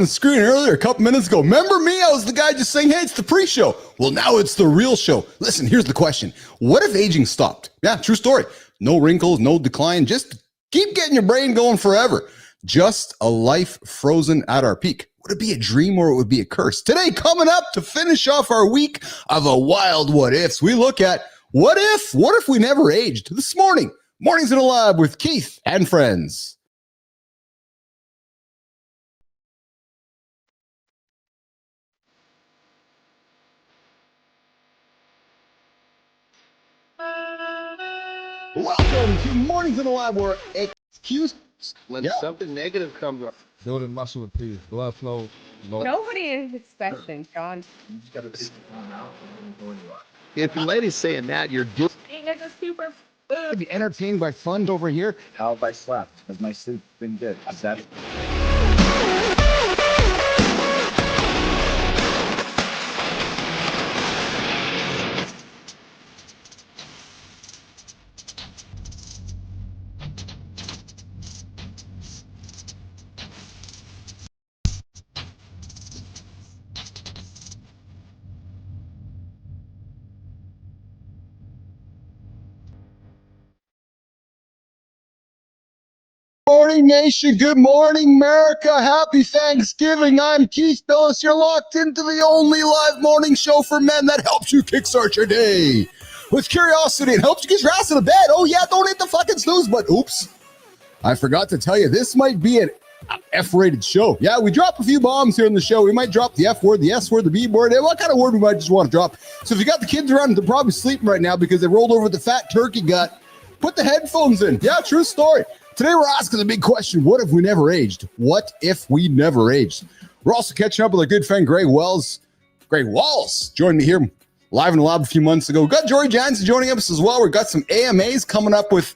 the screen earlier a couple minutes ago. Remember me? I was the guy just saying, hey, it's the pre-show. Well, now it's the real show. Listen, here's the question. What if aging stopped? Yeah, true story. No wrinkles, no decline. Just keep getting your brain going forever. Just a life frozen at our peak. Would it be a dream or it would be a curse? Today, coming up to finish off our week of a wild what-ifs, we look at what if we never aged? This morning, Mornings in a Lab with Keith and friends. Welcome to Mornings in the Lab, where excuse when something negative comes up. Building muscle with peace, blood flow. Nobody is expecting, John. If the lady's saying that, you're just Being a super. be entertained by fun over here. How have I slept? Has my sleep been good? Is that Morning Nation, good morning America, happy Thanksgiving. I'm Keith Bilous. You're locked into the only live morning show for men that helps you kickstart your day with curiosity and helps you get your ass out of bed. Oh yeah, don't hit the fucking snooze button. Oops, I forgot to tell you, this might be an F-rated show. Yeah, we drop a few bombs here in the show. We might drop the F word, the S word, the B word, and what kind of word we might just want to drop. So if you got the kids around, they're probably sleeping right now because they rolled over the fat turkey gut. Put the headphones in. Yeah, true story. Today we're asking the big question, what if we never aged? What if we never aged? We're also catching up with our good friend Greg Walls joined me here live in the lab a few months ago. We've got Jory Janzen joining us as well. We've got some AMAs coming up with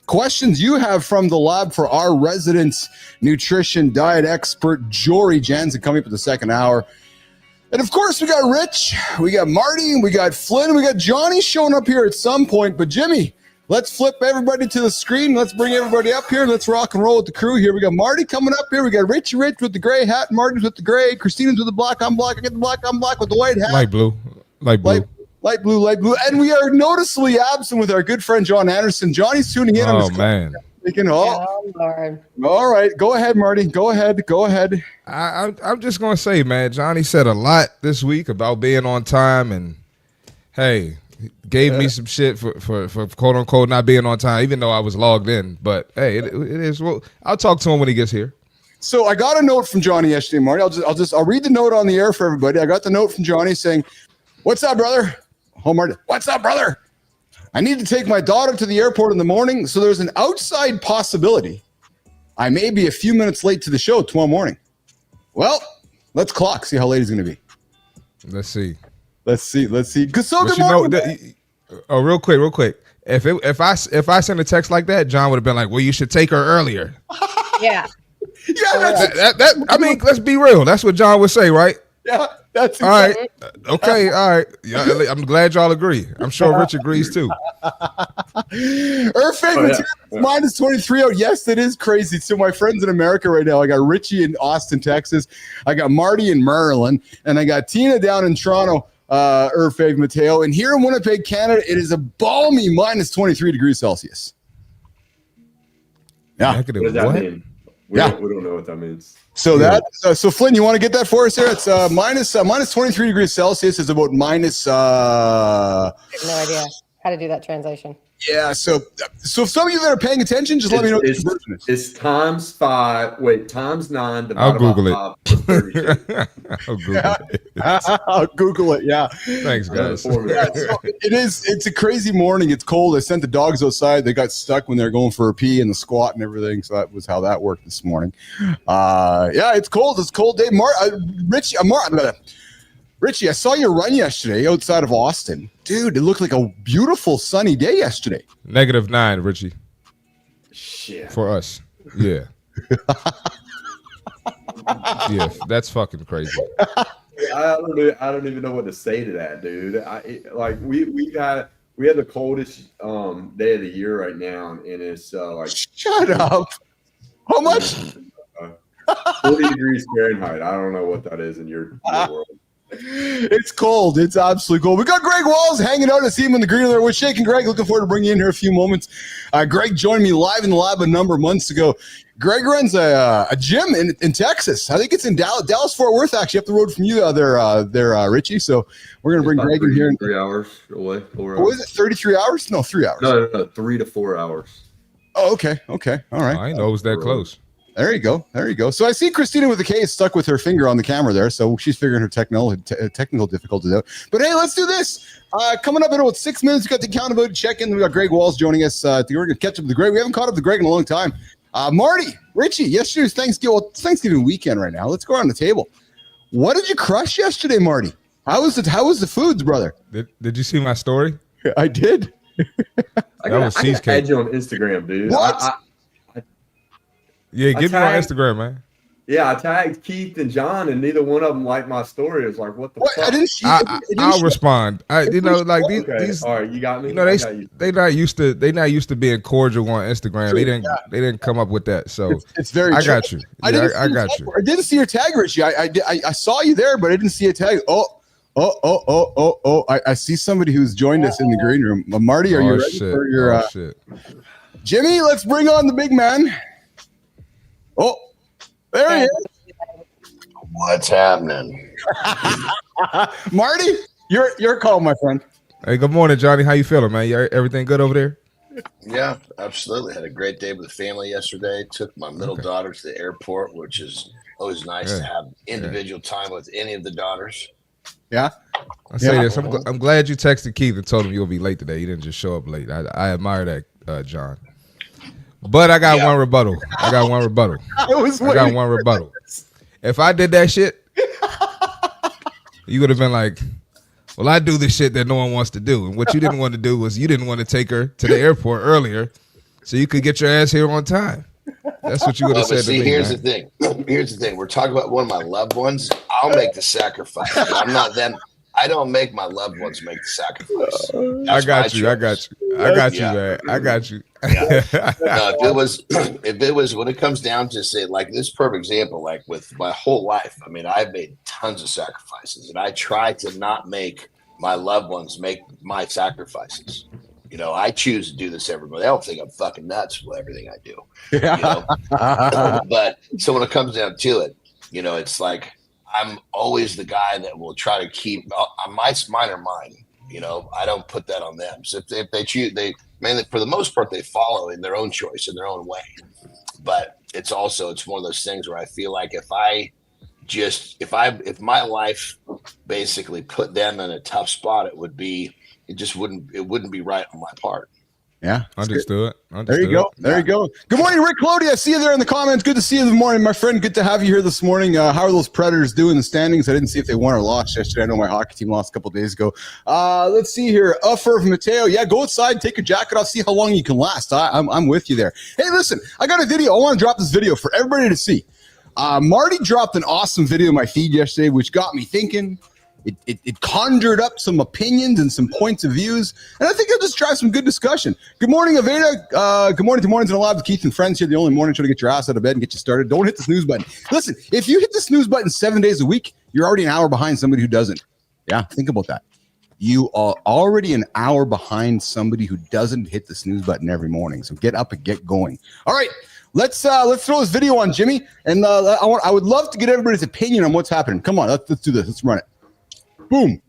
questions you have from the lab for our resident nutrition diet expert, Jory Janzen, coming up in the second hour. And of course, we got Rich, we got Marty, we got Flynn, we got Johnny showing up here at some point. But Jimmy, let's flip everybody to the screen. Let's bring everybody up here. Let's rock and roll with the crew here. We got Marty coming up here. We got Richie Rich with the gray hat. Marty's with the gray. Christina's with the black. I'm black. I get the black. I'm black with the white hat. Light blue. Light blue. And we are noticeably absent with our good friend John Andersen. Johnny's tuning in. Oh, man. Thinking, Lord. all right. Go ahead, Marty. Go ahead. I'm just going to say, man, Johnny said a lot this week about being on time, and, hey, gave me some shit for quote unquote not being on time, even though I was logged in. But hey, it is. Well, I'll talk to him when he gets here. So I got a note from Johnny yesterday, Marty. I'll read the note on the air for everybody. I got the note from Johnny saying, "What's up, brother?" Oh, Marty, what's up, brother? I need to take my daughter to the airport in the morning, so there's an outside possibility I may be a few minutes late to the show tomorrow morning. Well, let's clock, see how late he's going to be. Let's see. Good morning. Real quick. If I sent a text like that, John would have been like, "Well, you should take her earlier." Yeah. That I mean, let's be real. That's what John would say, right? Yeah, that's all right. Okay, all right. Yeah, I'm glad y'all agree. I'm sure Rich agrees too. Minus 23 out. Yes, that is crazy. So my friends in America right now, I got Richie in Austin, Texas. I got Marty in Maryland, and I got Tina down in Toronto. Irfave Mateo, and here in Winnipeg, Canada, it is a balmy minus 23 degrees Celsius. Yeah. Negative. what does that What? mean? We don't know what that means. So so Flynn, you want to get that for us here? It's minus 23 degrees Celsius is about minus. I have no idea how to do that translation. Yeah. So if some of you that are paying attention, just let me know what the conversion is. It's times 5. Wait, times 9. I'll Google it. I'll Google it. I'll Google it. Yeah. Thanks, guys. Yeah, so it's a crazy morning. It's cold. I sent the dogs outside. They got stuck when they were going for a pee and the squat and everything. So that was how that worked this morning. Yeah, it's cold. It's a cold day. Richie, I saw your run yesterday outside of Austin. Dude, it looked like a beautiful sunny day yesterday. -9, Richie. Shit. For us. Yeah. Yeah, that's fucking crazy. I don't even know what to say to that, dude. We had the coldest day of the year right now, and it's like shut up. How much? 40 degrees Fahrenheit. I don't know what that is in your world. It's cold. It's absolutely cold. We got Greg Walls hanging out. I see him in the green there. We're shaking Greg. Looking forward to bringing you in here in a few moments. Greg joined me live in the lab a number of months ago. Greg runs a gym in Texas. I think it's in Dallas, Fort Worth, actually, up the road from you there, Richie. So we're going to bring Greg in here. 3 hours away. 4 hours. What is it, 33 hours? No, 3 hours. No, 3 to 4 hours. Oh, okay. All right. I didn't know it was that close. There you go. So I see Christina with the case stuck with her finger on the camera there. So she's figuring her technical difficulties out. But hey, let's do this. Coming up in about 6 minutes, we got the accountability check-in. We got Greg Walls joining us. We're going to catch up with Greg. We haven't caught up with Greg in a long time. Marty, Richie, yesterday's Thanksgiving weekend right now. Let's go around the table. What did you crush yesterday, Marty? How was the foods, brother? Did you see my story? I did. I got you on Instagram, dude. What? Yeah, get me on Instagram, man. Yeah, I tagged Keith and John, and neither one of them liked my story. It's like, what the fuck? I didn't see. I'll respond. These. All right, you got me. You know, they not used to being cordial on Instagram. True, they didn't come up with that. So it's very. I true. got you. I got you. I didn't see your tag, Richie. I saw you there, but I didn't see a tag. Oh! I see somebody who's joined us in the green room. Marty, are you ready for your? Shit. Jimmy, let's bring on the big man. Oh, there he is. What's happening? Marty, your call, my friend. Hey, good morning, Johnny. How you feeling, man? Everything good over there? Yeah, absolutely. Had a great day with the family yesterday. Took my middle daughter to the airport, which is always nice to have individual time with any of the daughters. Yeah. I say this. I'm glad you texted Keith and told him you'll be late today. You didn't just show up late. I admire that, John. But I got one rebuttal. I got one rebuttal. If I did that shit, you would have been like, well, I do this shit that no one wants to do. And what you didn't want to do was you didn't want to take her to the airport earlier so you could get your ass here on time. That's what you would have said to me. Here's the thing. Here's the thing. We're talking about one of my loved ones. I'll make the sacrifice. I'm not them. I don't make my loved ones make the sacrifice. I got you, man. I got you. Yeah. No, if it was when it comes down to say like this perfect example, like with my whole life, I mean, I've made tons of sacrifices, and I try to not make my loved ones make my sacrifices. You know, I choose to do this every day. They don't think I'm fucking nuts with everything I do. Yeah. You know? But so when it comes down to it, you know, it's like I'm always the guy that will try to keep mine are mine. You know, I don't put that on them. So if they choose, they mainly for the most part they follow in their own choice in their own way. But it's one of those things where I feel like if my life basically put them in a tough spot, it wouldn't be right on my part. Yeah. Understood. There you go. There you go. Good morning, Rick Clody. I see you there in the comments. Good to see you this morning, my friend. Good to have you here this morning. How are those Predators doing in the standings? I didn't see if they won or lost yesterday. I know my hockey team lost a couple of days ago. Let's see here. Uffer from Mateo. Yeah, go outside, take your jacket off, see how long you can last. I'm with you there. Hey, listen, I got a video. I want to drop this video for everybody to see. Marty dropped an awesome video in my feed yesterday, which got me thinking. It conjured up some opinions and some points of views, and I think it'll just drive some good discussion. Good morning, Aveda. Good morning to Mornings and Alive with Keith and Friends here. The only morning show to get your ass out of bed and get you started. Don't hit the snooze button. Listen, if you hit the snooze button 7 days a week, you're already an hour behind somebody who doesn't. Yeah, think about that. You are already an hour behind somebody who doesn't hit the snooze button every morning. So get up and get going. All right. Let's throw this video on, Jimmy, and I would love to get everybody's opinion on what's happening. Come on, let's do this. Let's run it. Boom.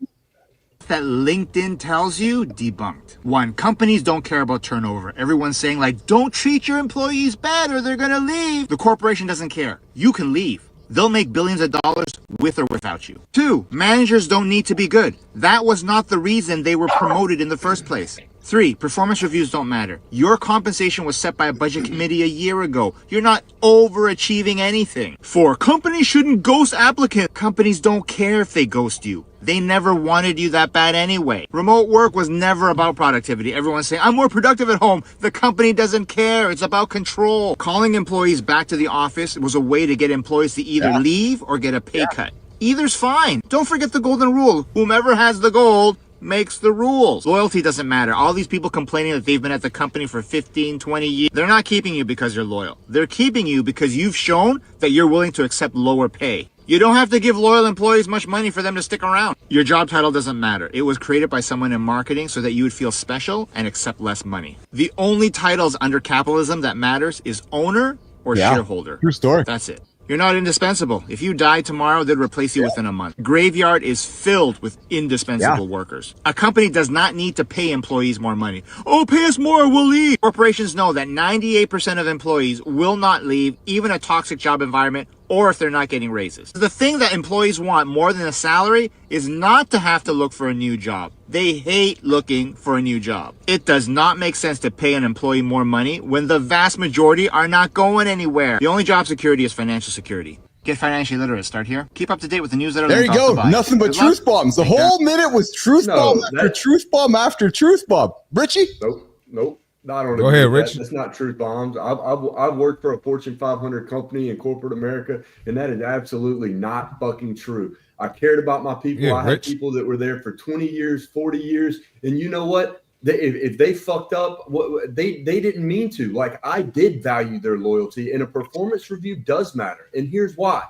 That LinkedIn tells you, debunked. 1, companies don't care about turnover. Everyone's saying like, don't treat your employees bad or they're gonna leave. The corporation doesn't care. You can leave. They'll make billions of dollars with or without you. 2, managers don't need to be good. That was not the reason they were promoted in the first place. 3, performance reviews don't matter. Your compensation was set by a budget committee a year ago. You're not overachieving anything. 4, companies shouldn't ghost applicants. Companies don't care if they ghost you. They never wanted you that bad anyway. Remote work was never about productivity. Everyone's saying, I'm more productive at home. The company doesn't care. It's about control. Calling employees back to the office was a way to get employees to either leave or get a pay cut. Either's fine. Don't forget the golden rule. Whomever has the gold makes the rules. Loyalty doesn't matter. All these people complaining that they've been at the company for 15, 20 years, they're not keeping you because you're loyal. They're keeping you because you've shown that you're willing to accept lower pay. You don't have to give loyal employees much money for them to stick around. Your job title doesn't matter. It was created by someone in marketing so that you would feel special and accept less money. The only titles under capitalism that matters is owner or shareholder. True story. That's it. You're not indispensable. If you die tomorrow, they'd replace you within a month. Graveyard is filled with indispensable workers. A company does not need to pay employees more money. Oh, pay us more, we'll leave. Corporations know that 98% of employees will not leave, even a toxic job environment, or if they're not getting raises. The thing that employees want more than a salary is not to have to look for a new job. They hate looking for a new job. It does not make sense to pay an employee more money when the vast majority are not going anywhere. The only job security is financial security. Get financially literate. Start here. Keep up to date with the newsletter. There you go. Nothing but truth bombs. The whole minute was truth bomb after truth bomb after truth bomb. Richie? Nope. I don't Go ahead, Rich. That's not truth bombs. I've worked for a Fortune 500 company in corporate America, and that is absolutely not fucking true. I cared about my people. Yeah, I had people that were there for 20 years, 40 years, and you know what? If they fucked up, they didn't mean to. Like, I did value their loyalty, and a performance review does matter. And here's why.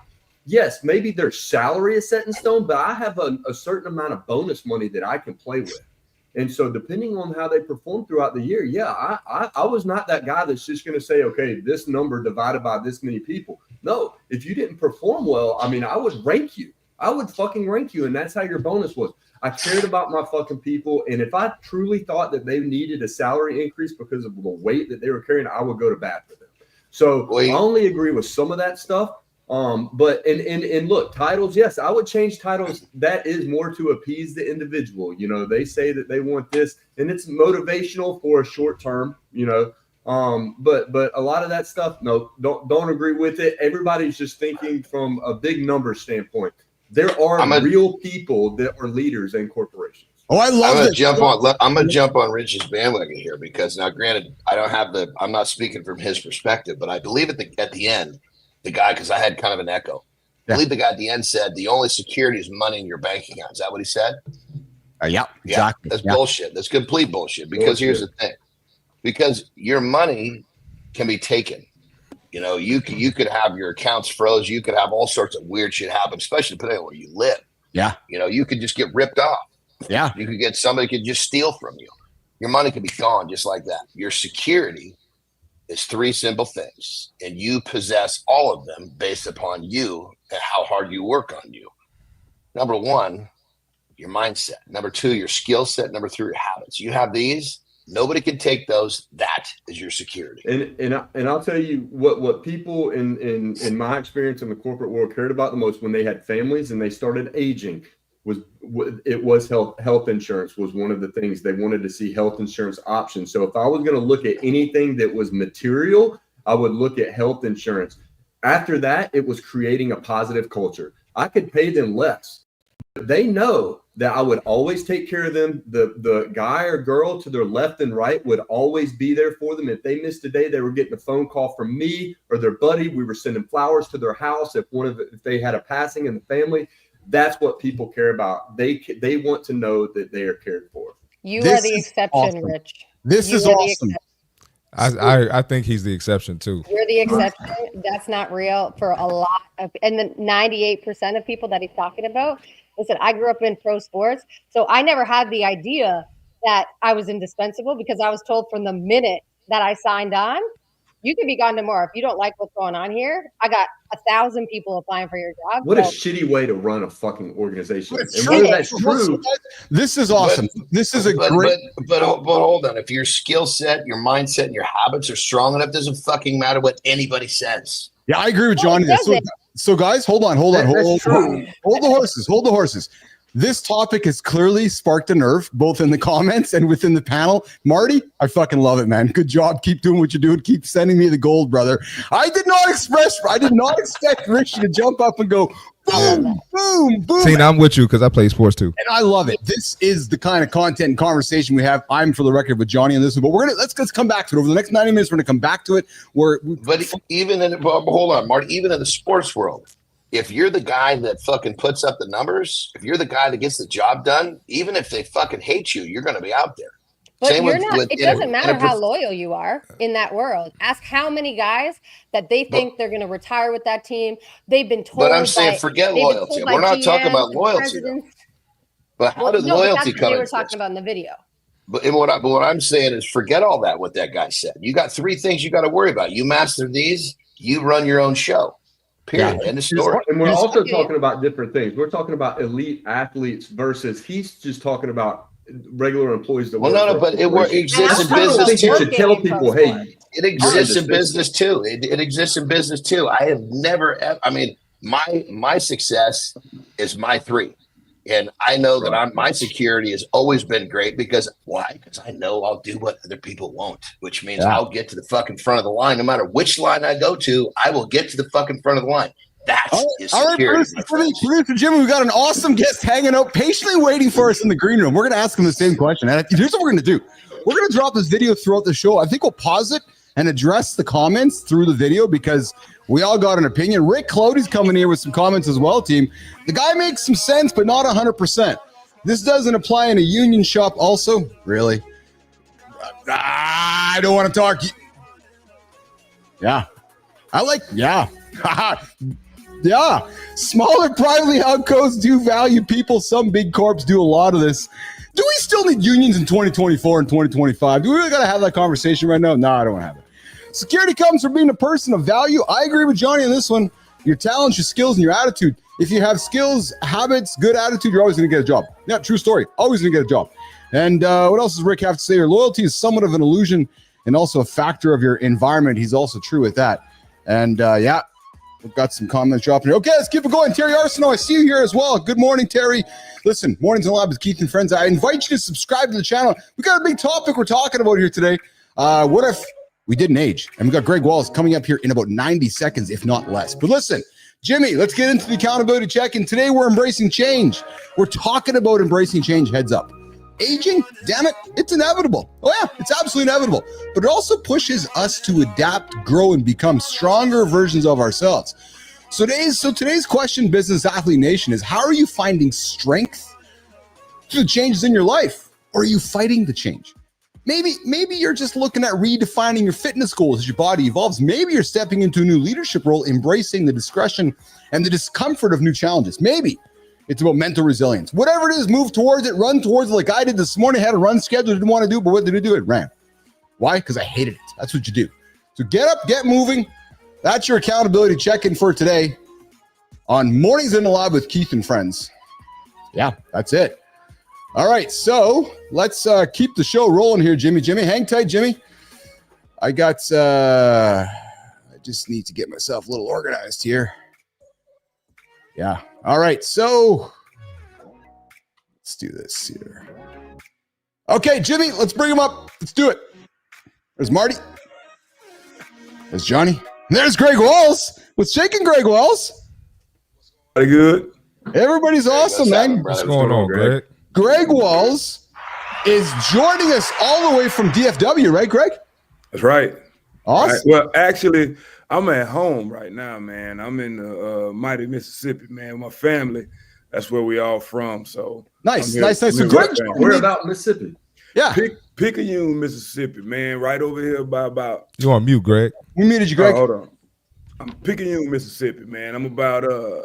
Yes, maybe their salary is set in stone, but I have a certain amount of bonus money that I can play with. And so depending on how they perform throughout the year, I was not that guy that's just going to say, okay, this number divided by this many people. No, if you didn't perform well, I mean, I would rank you. I would fucking rank you. And that's how your bonus was. I cared about my fucking people. And if I truly thought that they needed a salary increase because of the weight that they were carrying, I would go to bat for them. So I only agree with some of that stuff. But look, titles, yes, I would change titles. That is more to appease the individual. You know, they say that they want this and it's motivational for a short term, you know. But a lot of that stuff, no, don't agree with it. Everybody's just thinking from a big number standpoint. There are real people that are leaders in corporations. Oh, I love it. I'm gonna jump on Rich's bandwagon here because now, granted, I'm not speaking from his perspective, but I believe at the end, the guy, because I had kind of an echo. I believe the guy at the end said the only security is money in your bank account. Is that what he said? Yeah, exactly. That's bullshit. That's complete bullshit. Because here's the thing: because your money can be taken. You know, you could have your accounts froze. You could have all sorts of weird shit happen, especially depending on where you live. Yeah. You know, you could just get ripped off. Yeah. You could get somebody could just steal from you. Your money could be gone just like that. Your security is three simple things, and you possess all of them based upon you and how hard you work on you. Number one, your mindset. Number two, your skill set. Number three, your habits. You have these. Nobody can take those. That is your security. And I'll tell you what people in my experience in the corporate world cared about the most when they had families and they started aging was health insurance was one of the things they wanted to see. Health insurance options. So if I was going to look at anything that was material, I would look at health insurance. After that, it was creating a positive culture. I could pay them less. They know that I would always take care of them. The guy or girl to their left and right would always be there for them. If they missed a day, they were getting a phone call from me or their buddy. We were sending flowers to their house if they had a passing in the family. That's what people care about. They want to know that they are cared for. You are the exception, awesome. Rich. This is awesome. I think he's the exception too. You're the exception. That's not real for a lot of, and the 98% of people that he's talking about. Listen, I grew up in pro sports, so I never had the idea that I was indispensable because I was told from the minute that I signed on, you could be gone tomorrow. If you don't like what's going on here, I got 1,000 people applying for your job. What a shitty way to run a fucking organization. And whether that's true. This is awesome. This is great. But hold on. If your skill set, your mindset, and your habits are strong enough, it doesn't fucking matter what anybody says. Yeah, I agree with Johnny. So guys, hold on. Hold the horses. This topic has clearly sparked a nerve, both in the comments and within the panel. Marty, I fucking love it, man. Good job. Keep doing what you're doing. Keep sending me the gold, brother. I did not expect Richie to jump up and go, boom, boom, boom. See, now I'm with you because I play sports too. And I love it. This is the kind of content and conversation we have. I'm for the record with Johnny on this one, but let's come back to it. Over the next 90 minutes, we're gonna come back to it. Hold on, Marty, even in the sports world, if you're the guy that fucking puts up the numbers, if you're the guy that gets the job done, even if they fucking hate you, you're going to be out there. But Same you're with, not, with it in a- doesn't in matter a how prof- loyal you are in that world. Ask how many guys that they think they're going to retire with that team. They've been told But I'm saying by, forget they've been loyalty. told by We're not talking GMs about and loyalty though. presidents. But how Well, did no, but loyalty that's what come they were into talking this? about in the video. But what I'm saying is forget all that, what that guy said. You got 3 things you got to worry about. You master these, you run your own show. Period. End of story. And we're also talking about different things. We're talking about elite athletes versus he's just talking about regular employees that Well, work no, for a but it corporation. exists in I don't business think you too. should tell people, hey, It exists in business too. It exists in business too. I have never, I mean, my success is my 3. And I know that my security has always been great because why? Because I know I'll do what other people won't, which means I'll get to the fucking front of the line. No matter which line I go to, I will get to the fucking front of the line. That's security. All right, producer Jimmy, we got an awesome guest hanging out, patiently waiting for us in the green room. We're going to ask him the same question. And here's what we're going to do. We're going to drop this video throughout the show. I think we'll pause it and address the comments through the video because we all got an opinion. Rick Clody's coming here with some comments as well, team. The guy makes some sense, but not 100%. This doesn't apply in a union shop also? Really? I don't want to talk. Yeah. Yeah. Yeah. Smaller privately held codes do value people. Some big corps do a lot of this. Do we still need unions in 2024 and 2025? Do we really got to have that conversation right now? No, I don't want to have it. Security comes from being a person of value. I agree with Johnny on this one. Your talents, your skills, and your attitude. If you have skills, habits, good attitude, you're always going to get a job. Yeah, true story. Always going to get a job. And what else does Rick have to say? Your loyalty is somewhat of an illusion and also a factor of your environment. He's also true with that. And yeah, we've got some comments dropping here. Okay, let's keep it going. Terry Arsenault, I see you here as well. Good morning, Terry. Listen, Mornings in the Lab with Keith and Friends. I invite you to subscribe to the channel. We got a big topic we're talking about here today. What if we didn't age? And we got Greg Wallace coming up here in about 90 seconds, if not less. But listen, Jimmy, let's get into the accountability check. And today we're embracing change. We're talking about embracing change. Heads up. Aging, damn it, it's inevitable. Oh yeah, it's absolutely inevitable. But it also pushes us to adapt, grow, and become stronger versions of ourselves. So today's question, Business Athlete Nation, is how are you finding strength through the changes in your life? Or are you fighting the change? Maybe you're just looking at redefining your fitness goals as your body evolves. Maybe you're stepping into a new leadership role, embracing the discretion and the discomfort of new challenges. Maybe it's about mental resilience. Whatever it is, move towards it, run towards it like I did this morning. I had a run schedule, didn't want to do, but what did I do? It ran. Why? Because I hated it. That's what you do. So get up, get moving. That's your accountability check-in for today on Mornings in the Lab with Keith and Friends. Yeah, that's it. All right, so let's keep the show rolling here, Jimmy. Jimmy, hang tight, Jimmy. I just need to get myself a little organized here. Yeah. All right, so let's do this here. Okay, Jimmy, let's bring him up. Let's do it. There's Marty. There's Johnny. There's Greg Walls. What's shaking, Greg Walls? Pretty good. Everybody's awesome, man. What's going on, Greg? Greg Walls is joining us all the way from DFW, right, Greg? That's right. Awesome. Right. Well, actually, I'm at home right now, man. I'm in the mighty Mississippi, man, with my family. That's where we all from. So nice. So Greg, where about Mississippi? Yeah. Picayune, Mississippi, man, right over here by about. You on mute, Greg? We muted you, Greg. Hold on. I'm Picayune, Mississippi, man. I'm about an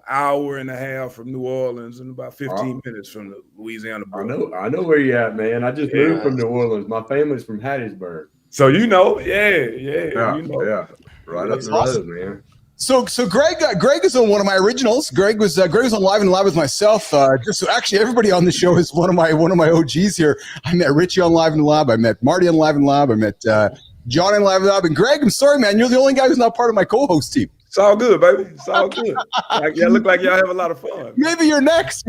hour and a half from New Orleans and about 15 minutes from the Louisiana border. I know where you at, man. I just moved from New Orleans. My family's from Hattiesburg. So you know, yeah. Right up the road, man. So Greg is on one of my originals. Greg was on Live and Live with myself. Actually, everybody on the show is one of my OGs here. I met Richie on Live and Live. I met Marty on Live and Live. I met John on Live and Live. And Greg, I'm sorry, man, you're the only guy who's not part of my co-host team. It's all good, baby. It's all good. Look like y'all have a lot of fun. Maybe you're next.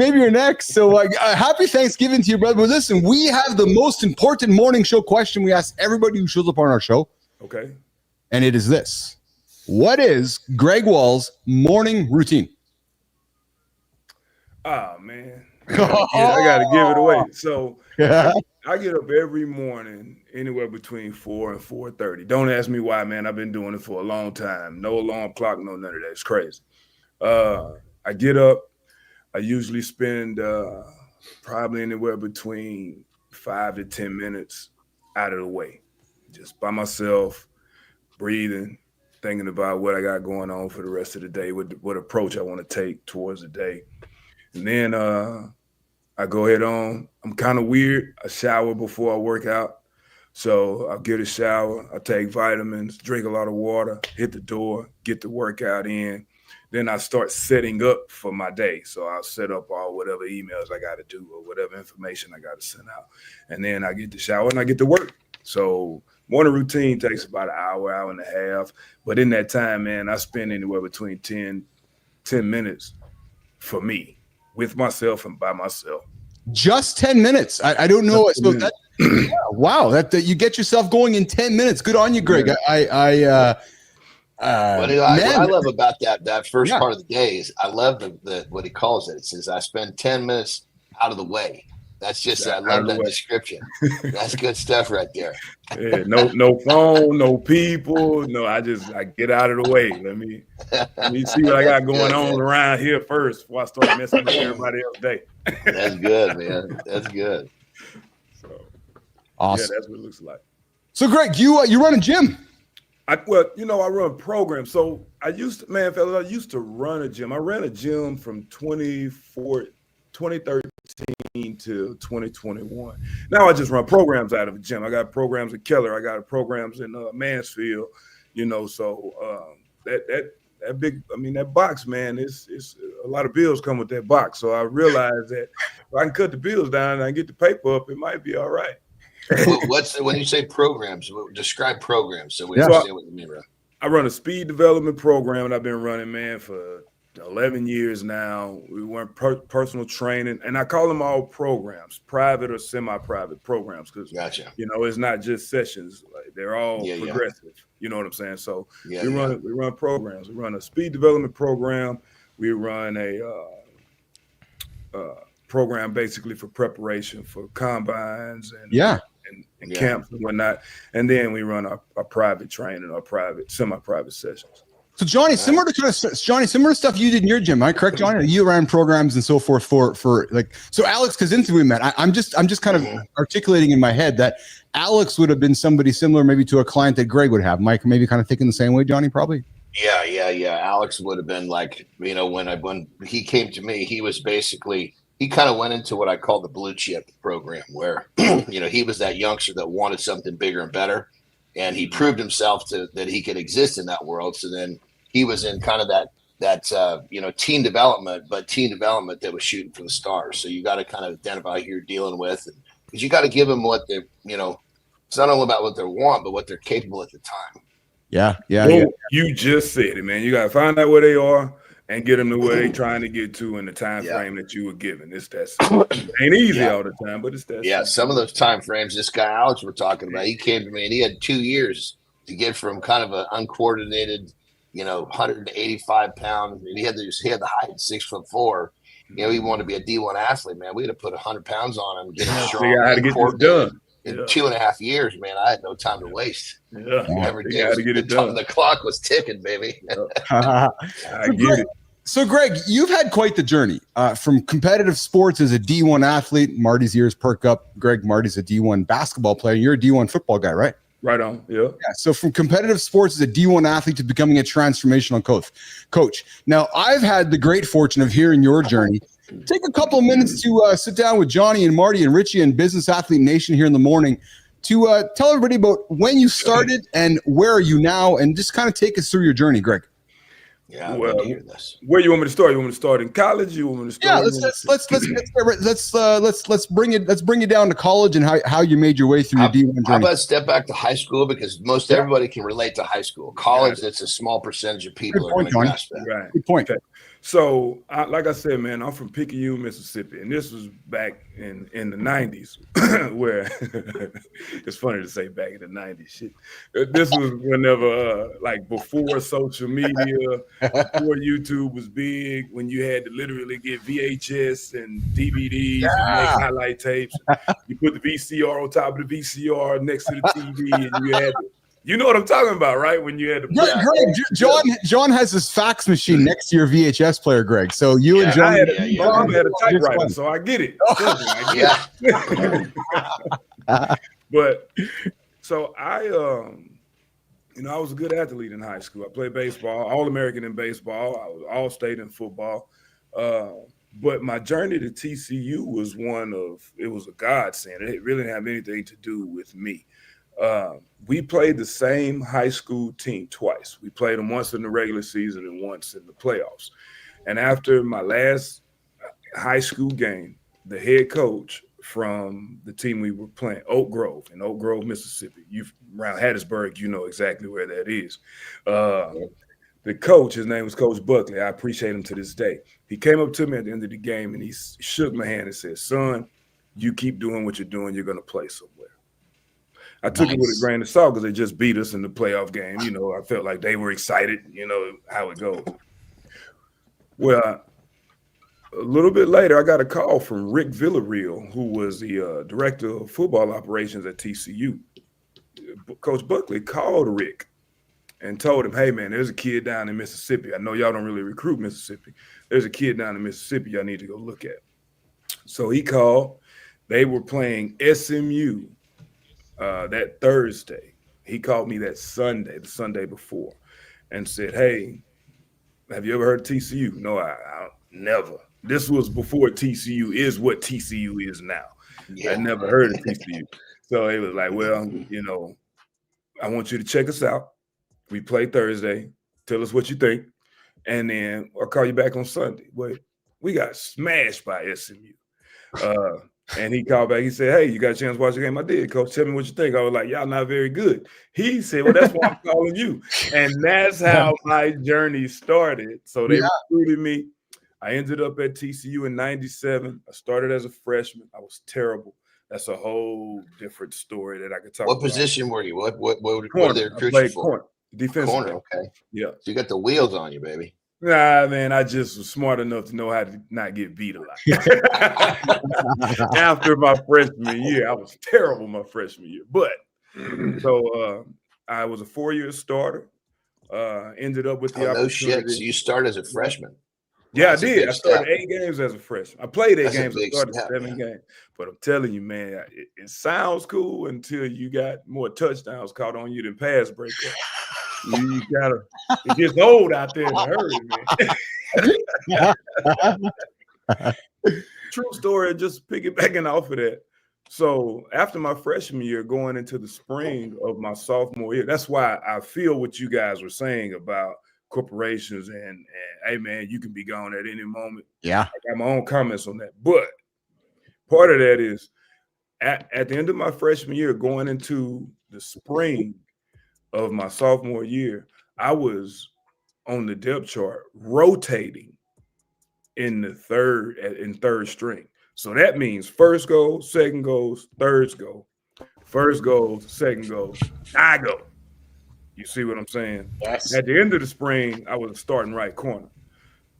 So happy Thanksgiving to you, brother. But listen, we have the most important morning show question we ask everybody who shows up on our show. Okay. And it is this. What is Greg Wall's morning routine? Oh, man. I got to give it away. So I get up every morning anywhere between 4 and 4:30. Don't ask me why, man. I've been doing it for a long time. No alarm clock, no none of that. It's crazy. I get up. I usually spend probably anywhere between 5 to 10 minutes out of the way, just by myself, breathing, thinking about what I got going on for the rest of the day, what approach I want to take towards the day. And then I go ahead on. I'm kind of weird. I shower before I work out. So I'll get a shower. I take vitamins, drink a lot of water, hit the door, get the workout in. Then I start setting up for my day. So I'll set up all whatever emails I got to do or whatever information I got to send out. And then I get the shower and I get to work. So morning routine takes about an hour, hour and a half. But in that time, man, I spend anywhere between 10 minutes for me, with myself and by myself. Just 10 minutes. I don't know. So that, wow, that you get yourself going in 10 minutes. Good on you, Greg. Yeah. What I love about that first part of the day is I love the what he calls it. It says I spend 10 minutes out of the way. That's just I love that description. That's good stuff right there. Yeah, no phone, no people. No, I get out of the way. Let me see what I got going on around here first before I start messing with everybody else day. That's good, man. That's good. So awesome. Yeah, that's what it looks like. So Greg, you run a gym. I run programs. So I used to run a gym. I ran a gym from 2013 to 2021. Now I just run programs out of a gym. I got programs at Keller. I got programs in Mansfield. So that big, that box, man, it's a lot of bills come with that box. So I realized that if I can cut the bills down and I can get the paper up, it might be all right. When you say programs, describe programs so we understand what you mean, bro. I run a speed development program, and I've been running, man, for 11 years now. We run personal training, and I call them all programs, private or semi-private programs, because it's not just sessions; like, they're all progressive. Yeah. You know what I'm saying? So we run programs. We run a speed development program. We run a program basically for preparation for combines and camps and whatnot, and then we run our private training, our private semi-private sessions. So Johnny, similar to stuff you did in your gym, am I correct, Johnny? You ran programs and so forth for like, so Alex Kaczynski we met. I'm just kind of articulating in my head that Alex would have been somebody similar maybe to a client that Greg would have. Mike, maybe kind of thinking the same way, Johnny, probably. Yeah. Alex would have been like, when he came to me, he was basically, he kind of went into what I call the blue chip program, where he was that youngster that wanted something bigger and better, and he proved himself that he could exist in that world. So then he was in kind of that teen development, but teen development that was shooting for the stars. So you got to kind of identify who you're dealing with, because you got to give them what they, it's not all about what they want, but what they're capable at the time. Yeah. You just said it, man. You got to find out where they are and get them to where they're trying to get to in the time frame that you were given. It's that ain't easy all the time, but it's that. Yeah, some of those time frames. This guy Alex we're talking about, he came to me and he had 2 years to get from kind of an uncoordinated, 185 pound. And he had the height, 6'4". He wanted to be a D1 athlete, man. We had to put 100 pounds on him and get him strong. I had to get this done. In 2.5 years, man, I had no time to waste. Yeah, every day to get it done. The clock was ticking, baby. I get it. So, Greg, you've had quite the journey from competitive sports as a D1 athlete. Marty's ears perk up. Greg, Marty's a D1 basketball player. You're a D1 football guy, right? Right on. Yeah. So from competitive sports as a D1 athlete to becoming a transformational coach. Now, I've had the great fortune of hearing your journey. Take a couple of minutes to sit down with Johnny and Marty and Richie and Business Athlete Nation here in the morning to tell everybody about when you started and where are you now, and just kind of take us through your journey, Greg. Yeah, well, where you want me to start? You want me to start in college? You want me to start? Yeah, let's bring it down to college and how you made your way through your D1 journey. How about step back to high school, because most everybody can relate to high school. College, it's a small percentage of people are going to grasp that. Right. Good point. Okay. So, like I said, man, I'm from Picayune, Mississippi, and this was back in the 90s, where it's funny to say back in the 90s. Shit, this was whenever, before social media, before YouTube was big, when you had to literally get VHS and DVDs and make highlight tapes. You put the VCR on top of the VCR next to the TV, and you had to You know what I'm talking about, right? When you had Greg, John has his fax machine next to your VHS player, Greg. So you and John. My mom had a typewriter, so I get it. I get it. But so I was a good athlete in high school. I played baseball, All-American in baseball. I was All-State in football. But my journey to TCU was it was a godsend. It really didn't have anything to do with me. We played the same high school team twice. We played them once in the regular season and once in the playoffs. And after my last high school game, the head coach from the team we were playing, Oak Grove, Mississippi. Around Hattiesburg, you know exactly where that is. The coach, his name was Coach Buckley. I appreciate him to this day. He came up to me at the end of the game and he shook my hand and said, "Son, you keep doing what you're doing. You're going to play somewhere." I took it with a grain of salt because they just beat us in the playoff game. I felt like they were excited, how it goes. Well, a little bit later, I got a call from Rick Villarreal, who was the director of football operations at TCU. Coach Buckley called Rick and told him, "Hey, man, there's a kid down in Mississippi. I know y'all don't really recruit Mississippi. There's a kid down in Mississippi y'all need to go look at." So he called. They were playing SMU that Thursday. He called me that Sunday, the Sunday before, and said, "Hey, have you ever heard of TCU?" No, I never. This was before TCU is what TCU is now. I never heard of TCU. So he was like, "Well, I want you to check us out. We play Thursday. Tell us what you think. And then I'll call you back on Sunday." But we got smashed by SMU. And he called back. He said, "Hey, you got a chance to watch the game?" "I did, Coach. Tell me what you think." I was like, "Y'all not very good." He said, "Well, that's why I'm calling you." And that's how my journey started. So they recruited me. I ended up at TCU in '97. I started as a freshman. I was terrible. That's a whole different story that I could talk about. What position were you? What Corner. did they recruit you for? Corner. Defensive. Corner, okay. Yeah. So you got the wheels on you, baby. Nah, man, I just was smart enough to know how to not get beat a lot. After my freshman year, I was terrible my freshman year. But so I was a 4-year starter. Ended up with the opportunity. No shit. So you started as a freshman. Yeah, I did. I started 8 games as a freshman. I played 8 games. I started 7 games. But I'm telling you, man, it sounds cool until you got more touchdowns caught on you than pass breakups. You gotta. It gets old out there in a hurry, man. True story. Just piggybacking off of that. So after my freshman year, going into the spring of my sophomore year, that's why I feel what you guys were saying about corporations and hey, man, you can be gone at any moment. Yeah, I got my own comments on that, but part of that is at the end of my freshman year, going into the spring of my sophomore year, I was on the depth chart rotating in third string. So that means first goal, second goes, thirds go, first goes, second goes, I go. You see what I'm saying? Yes. At the end of the spring, I was starting right corner,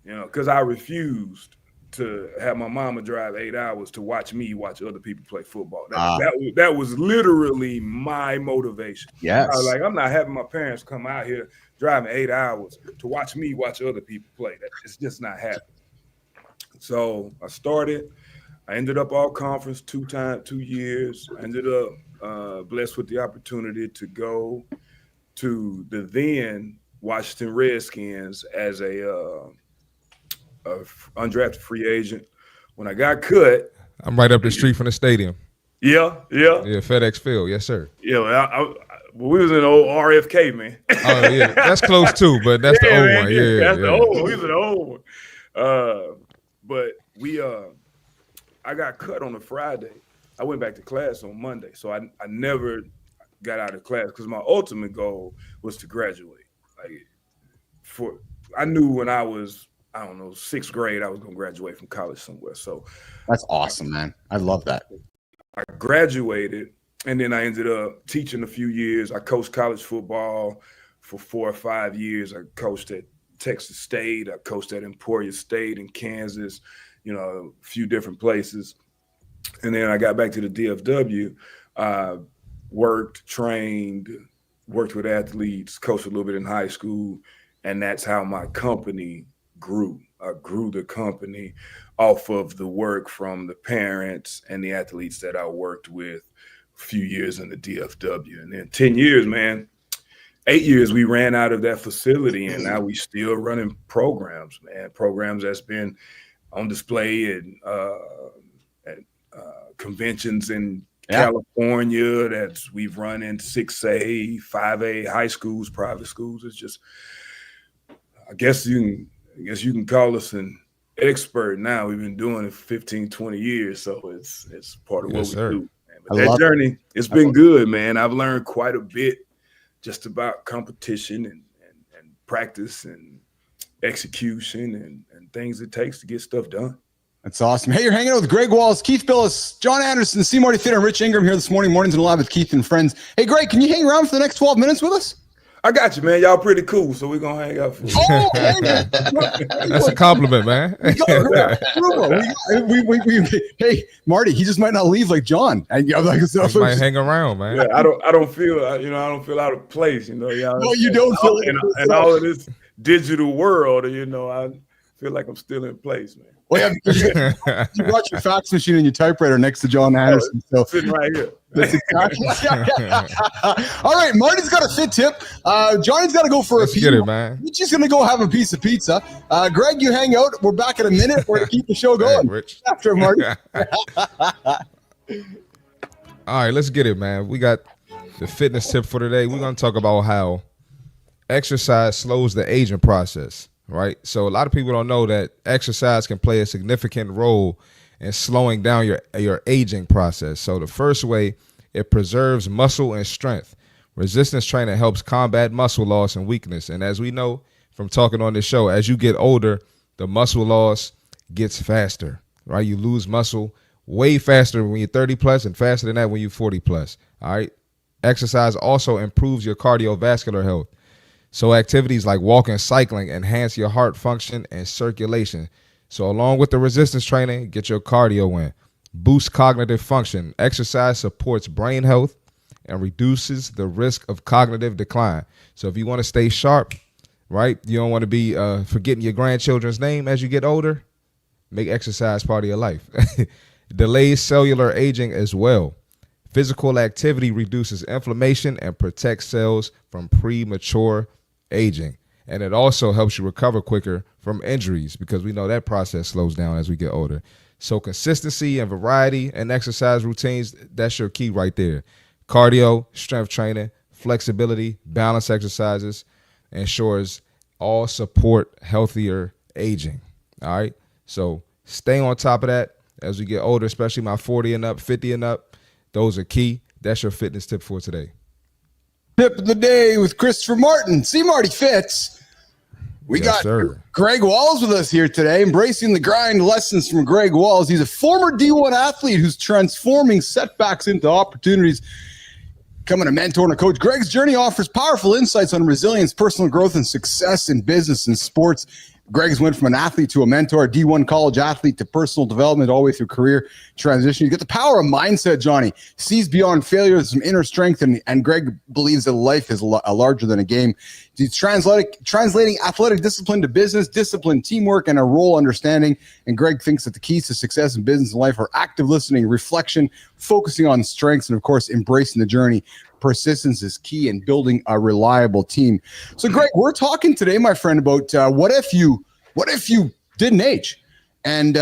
because I refused to have my mama drive 8 hours to watch other people play football. That was literally my motivation. Yes. I was like, I'm not having my parents come out here driving 8 hours to watch me watch other people play. It's just not happening. So I started. I ended up all conference 2 years. I ended up blessed with the opportunity to go to the then Washington Redskins as a undrafted free agent. When I got cut, I'm right up the street from the stadium. Yeah, FedEx Field, yes, sir. Yeah, we was in old RFK, man. Oh yeah, that's close too, but that's the old man, one. Yeah, that's the old one. We was in the old one. But I got cut on a Friday. I went back to class on Monday, so I never got out of class because my ultimate goal was to graduate. I knew when I was, 6th grade, I was going to graduate from college somewhere. So that's awesome, man. I love that. I graduated, and then I ended up teaching a few years. I coached college football for 4 or 5 years. I coached at Texas State. I coached at Emporia State in Kansas, a few different places. And then I got back to the DFW, worked, trained worked with athletes, coached a little bit in high school, and that's how my company grew. I grew the company off of the work from the parents and the athletes that I worked with a few years in the DFW. And then 10 years, man, 8 years, we ran out of that facility, and now we still running programs, man. Programs that's been on display at conventions in California, that's we've run in 6A, 5A high schools, private schools. It's just, I guess you can call us an expert now. We've been doing it for 15, 20 years, so it's part of what we do. But that journey, it's been good, man. I've learned quite a bit just about competition and practice and execution and things it takes to get stuff done. That's awesome. Hey, you're hanging out with Greg Walls, Keith Bilous, John Andersen, C. Marty Fit, and Richie Ingram here this morning. Mornings and live with Keith and friends. Hey, Greg, can you hang around for the next 12 minutes with us? I got you, man. Y'all pretty cool, so we're going to hang out for That's a compliment, man. Hey, Marty, he just might not leave like John. He might hang around, man. Yeah, I don't feel out of place, y'all. No, you don't feel in all of this digital world, I feel like I'm still in place, man. Well, yeah, you brought your fax machine and your typewriter next to John Andersen. So sitting right here. That's exactly. All right, Marty's got a fit tip. Johnny's got to go for a pizza. Get it, man. Richie's going to go have a piece of pizza. Greg, you hang out. We're back in a minute. We're going to keep the show going. Hey, Rich. After Marty. All right, let's get it, man. We got the fitness tip for today. We're going to talk about how exercise slows the aging process. Right. So a lot of people don't know that exercise can play a significant role in slowing down your aging process. So the first way, it preserves muscle and strength. Resistance training helps combat muscle loss and weakness. And as we know from talking on this show, as you get older, the muscle loss gets faster. Right. You lose muscle way faster when you're 30 plus and faster than that when you're 40 plus. All right. Exercise also improves your cardiovascular health. So activities like walking, cycling enhance your heart function and circulation. So along with the resistance training, get your cardio in. Boost cognitive function. Exercise supports brain health and reduces the risk of cognitive decline. So if you want to stay sharp, right, you don't want to be forgetting your grandchildren's name as you get older, make exercise part of your life. Delays cellular aging as well. Physical activity reduces inflammation and protects cells from premature aging. And it also helps you recover quicker from injuries because we know that process slows down as we get older. So consistency and variety and exercise routines, that's your key right there. Cardio, strength training, flexibility, balance exercises ensures all support healthier aging. All right. So stay on top of that as we get older, especially my 40 and up, 50 and up. Those are key. That's your fitness tip for today. Tip of the day with Christopher Martin. See Marty Fits. We got Greg Walls with us here today, embracing the grind lessons from Greg Walls. He's a former D1 athlete who's transforming setbacks into opportunities, becoming a mentor and a coach. Greg's journey offers powerful insights on resilience, personal growth, and success in business and sports. Greg's went from an athlete to a mentor, a D1 college athlete to personal development all the way through career transition. You get the power of mindset, Johnny. Sees beyond failure with some inner strength, and Greg believes that life is larger than a game. He's translating athletic discipline to business, discipline, teamwork, and a role understanding. And Greg thinks that the keys to success in business and life are active listening, reflection, focusing on strengths, and, of course, embracing the journey. Persistence is key in building a reliable team. So, Greg, we're talking today, my friend, about what if you didn't age? And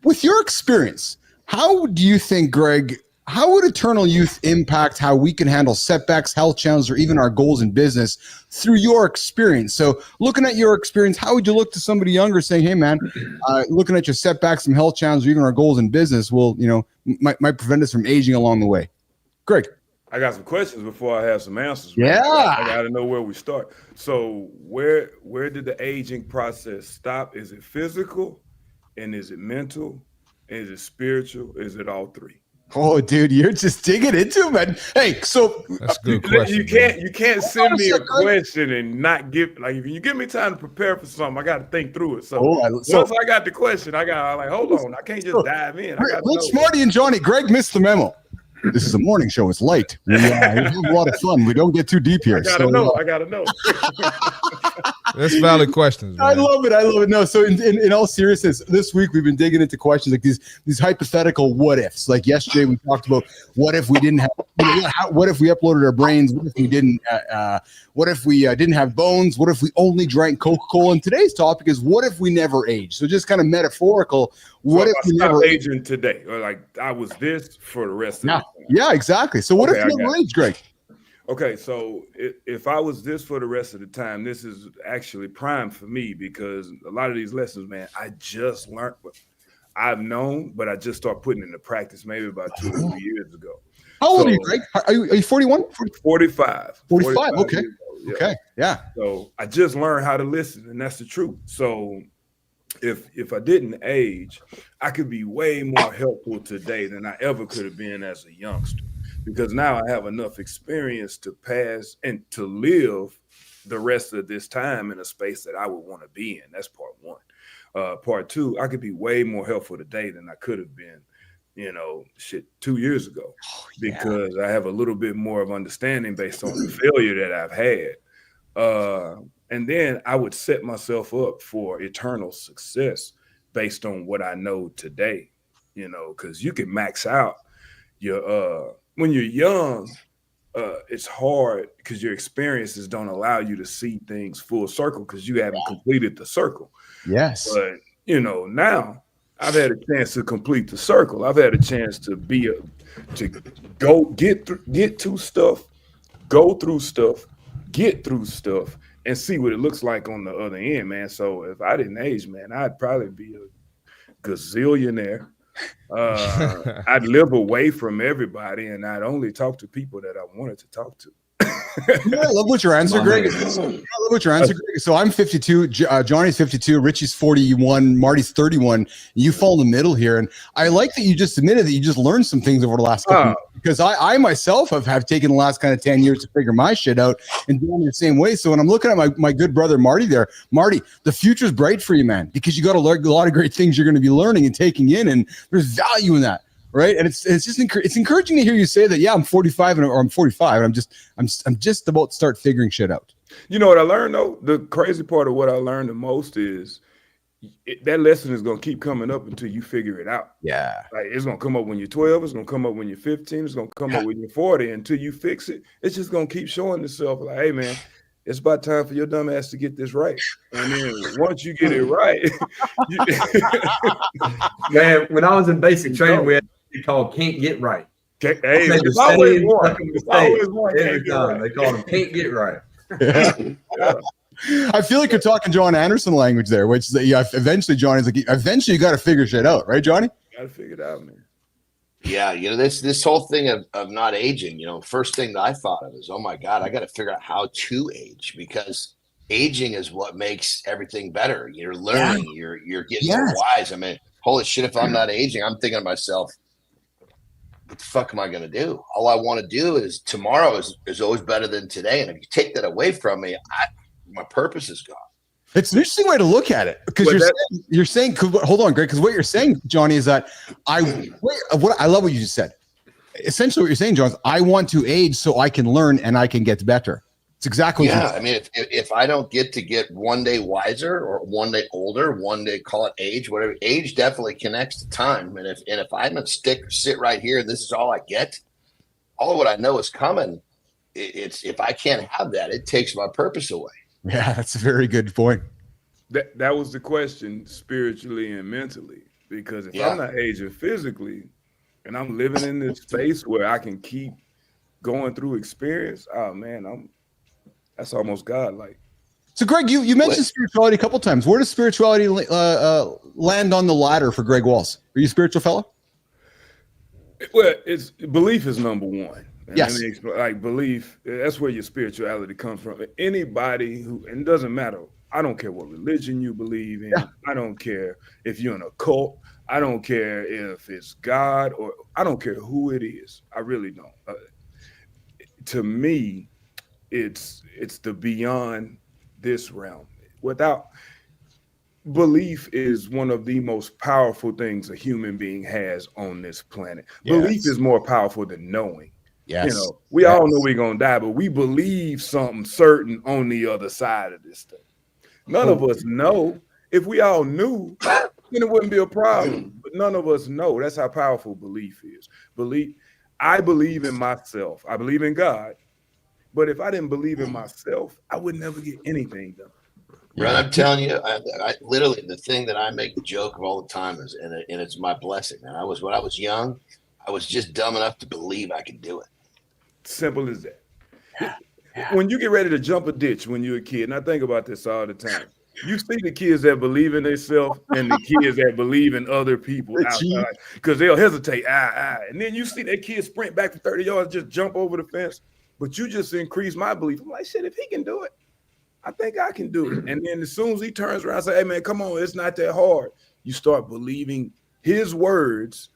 with your experience, how do you think, Greg, how would eternal youth impact how we can handle setbacks, health challenges, or even our goals in business through your experience? So looking at your experience, how would you look to somebody younger saying, hey, man, looking at your setbacks, some health challenges, or even our goals in business might prevent us from aging along the way? Greg. I got some questions before I have some answers. Yeah. I got to know where we start. So where did the aging process stop? Is it physical? And is it mental? Is it spiritual? Is it all three? Oh, dude, you're just digging into it, man. Hey, so that's a good question. You can't send me a question and not give, like, if you give me time to prepare for something, I got to think through it. So once I got the question, I got hold on, I can't just dive in. Rich, Marty, and Johnny, Greg missed the memo. This is a morning show. It's light. We have a lot of fun. We don't get too deep here. I gotta know. That's valid questions, man. I love it. No, so in all seriousness, this week we've been digging into questions like these hypothetical what ifs. Like yesterday we talked about what if we didn't have, what if we uploaded our brains? What if we didn't? What if we didn't have bones? What if we only drank Coca-Cola? And today's topic is what if we never age? So just kind of metaphorical. What if we never aging today? Or like I was this for the rest of the time. Yeah, exactly. So what if we never age, Greg? Okay, so if I was this for the rest of the time, this is actually prime for me because a lot of these lessons, man, I just learned. I've known, but I just started putting into practice maybe about 2 or 3 years ago. How old are you, Greg? Are you 41? 45. 45, okay. Yeah. Okay, yeah. So I just learned how to listen, and that's the truth. So if I didn't age, I could be way more helpful today than I ever could have been as a youngster. Because now I have enough experience to pass and to live the rest of this time in a space that I would want to be in. That's part one. Part two, I could be way more helpful today than I could have been, 2 years ago, because I have a little bit more of understanding based on the failure that I've had. And then I would set myself up for eternal success based on what I know today, because you can max out your when you're young, it's hard because your experiences don't allow you to see things full circle because you haven't completed the circle. Yes. But, now I've had a chance to complete the circle. I've had a chance to go get to stuff, go through stuff, get through stuff, and see what it looks like on the other end, man. So if I didn't age, man, I'd probably be a gazillionaire. I'd live away from everybody, and I'd only talk to people that I wanted to talk to. I love what your answer, Greg. So I'm 52. Johnny's 52. Richie's 41. Marty's 31. You fall in the middle here, and I like that you just admitted that you just learned some things over the last couple years, because I myself have taken the last kind of 10 years to figure my shit out and doing it the same way. So when I'm looking at my good brother Marty there, Marty, the future's bright for you, man, because you got a lot of great things you're going to be learning and taking in, and there's value in that. Right. And it's just it's encouraging to hear you say that. Yeah, I'm 45 or I'm 45 and I'm just about to start figuring shit out. You know what I learned though? The crazy part of what I learned the most is that lesson is going to keep coming up until you figure it out. Yeah. Like it's going to come up when you're 12. It's going to come up when you're 15. It's going to come up when you're 40. Until you fix it, it's just going to keep showing itself like, hey, man, it's about time for your dumb ass to get this right. And then once you get it right. Man, when I was in basic training, we had called can't get right. Hey, it's always one. Every time they call them can't get right. I feel like you're talking John Andersen language there, which is that eventually Johnny's like, eventually you got to figure shit out, right, Johnny? Got to figure it out, man. Yeah, this whole thing of not aging, first thing that I thought of is, oh my God, I got to figure out how to age, because aging is what makes everything better. You're learning, you're getting so wise. I mean, holy shit, if I'm not aging, I'm thinking to myself, what the fuck am I going to do? All I want to do is tomorrow is always better than today. And if you take that away from me, my purpose is gone. It's an interesting way to look at it, because you're saying, hold on, Greg, because what you're saying, Johnny, is that I love what you just said. Essentially what you're saying, John, is I want to age so I can learn and I can get better. It's exactly what I mean, if I don't get one day wiser or one day older, one day call it age, whatever, age definitely connects to time. And if I'm gonna sit right here and this is all I get, all of what I know is coming. It's if I can't have that, it takes my purpose away. Yeah, that's a very good point. That was the question, spiritually and mentally, because if I'm not aging physically and I'm living in this space where I can keep going through experience, oh man, that's almost godlike. So, Greg, you mentioned spirituality a couple times. Where does spirituality land on the ladder for Greg Walls? Are you a spiritual fellow? Well, belief is number one. Yes. Like belief, that's where your spirituality comes from. Anybody and it doesn't matter. I don't care what religion you believe in. Yeah. I don't care if you're in a cult. I don't care if it's God, or I don't care who it is. I really don't. To me, it's the beyond this realm. belief is one of the most powerful things a human being has on this planet. Yes. Belief is more powerful than knowing. Yes. You know, we all know we're gonna die, but we believe something certain on the other side of this thing. None of us know. If we all knew, then it wouldn't be a problem. But none of us know. That's how powerful belief is. I believe in myself. I believe in God. But if I didn't believe in myself, I would never get anything done. Right, I'm telling you, I literally, the thing that I make the joke of all the time is, and it's my blessing, man. When I was young, I was just dumb enough to believe I could do it. Simple as that. When you get ready to jump a ditch when you're a kid, and I think about this all the time, you see the kids that believe in themselves and the kids that believe in other people outside because they'll hesitate, and then you see that kid sprint back for 30 yards, just jump over the fence. But you just increase my belief. I'm like, shit, if he can do it, I think I can do it. And then as soon as he turns around and say, hey, man, come on, it's not that hard. You start believing his words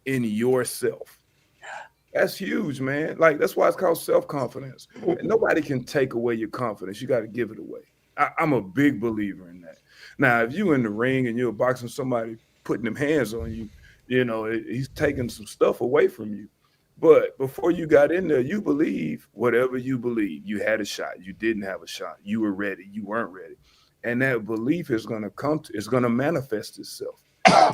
in yourself. That's huge, man. Like, that's why it's called self-confidence. And nobody can take away your confidence. You got to give it away. I'm a big believer in that. Now, if you in the ring and you're boxing somebody, putting them hands on you, you know, he's taking some stuff away from you. But before you got in there, you believe whatever you believe. You had a shot. You didn't have a shot. You were ready. You weren't ready. And that belief is going to manifest itself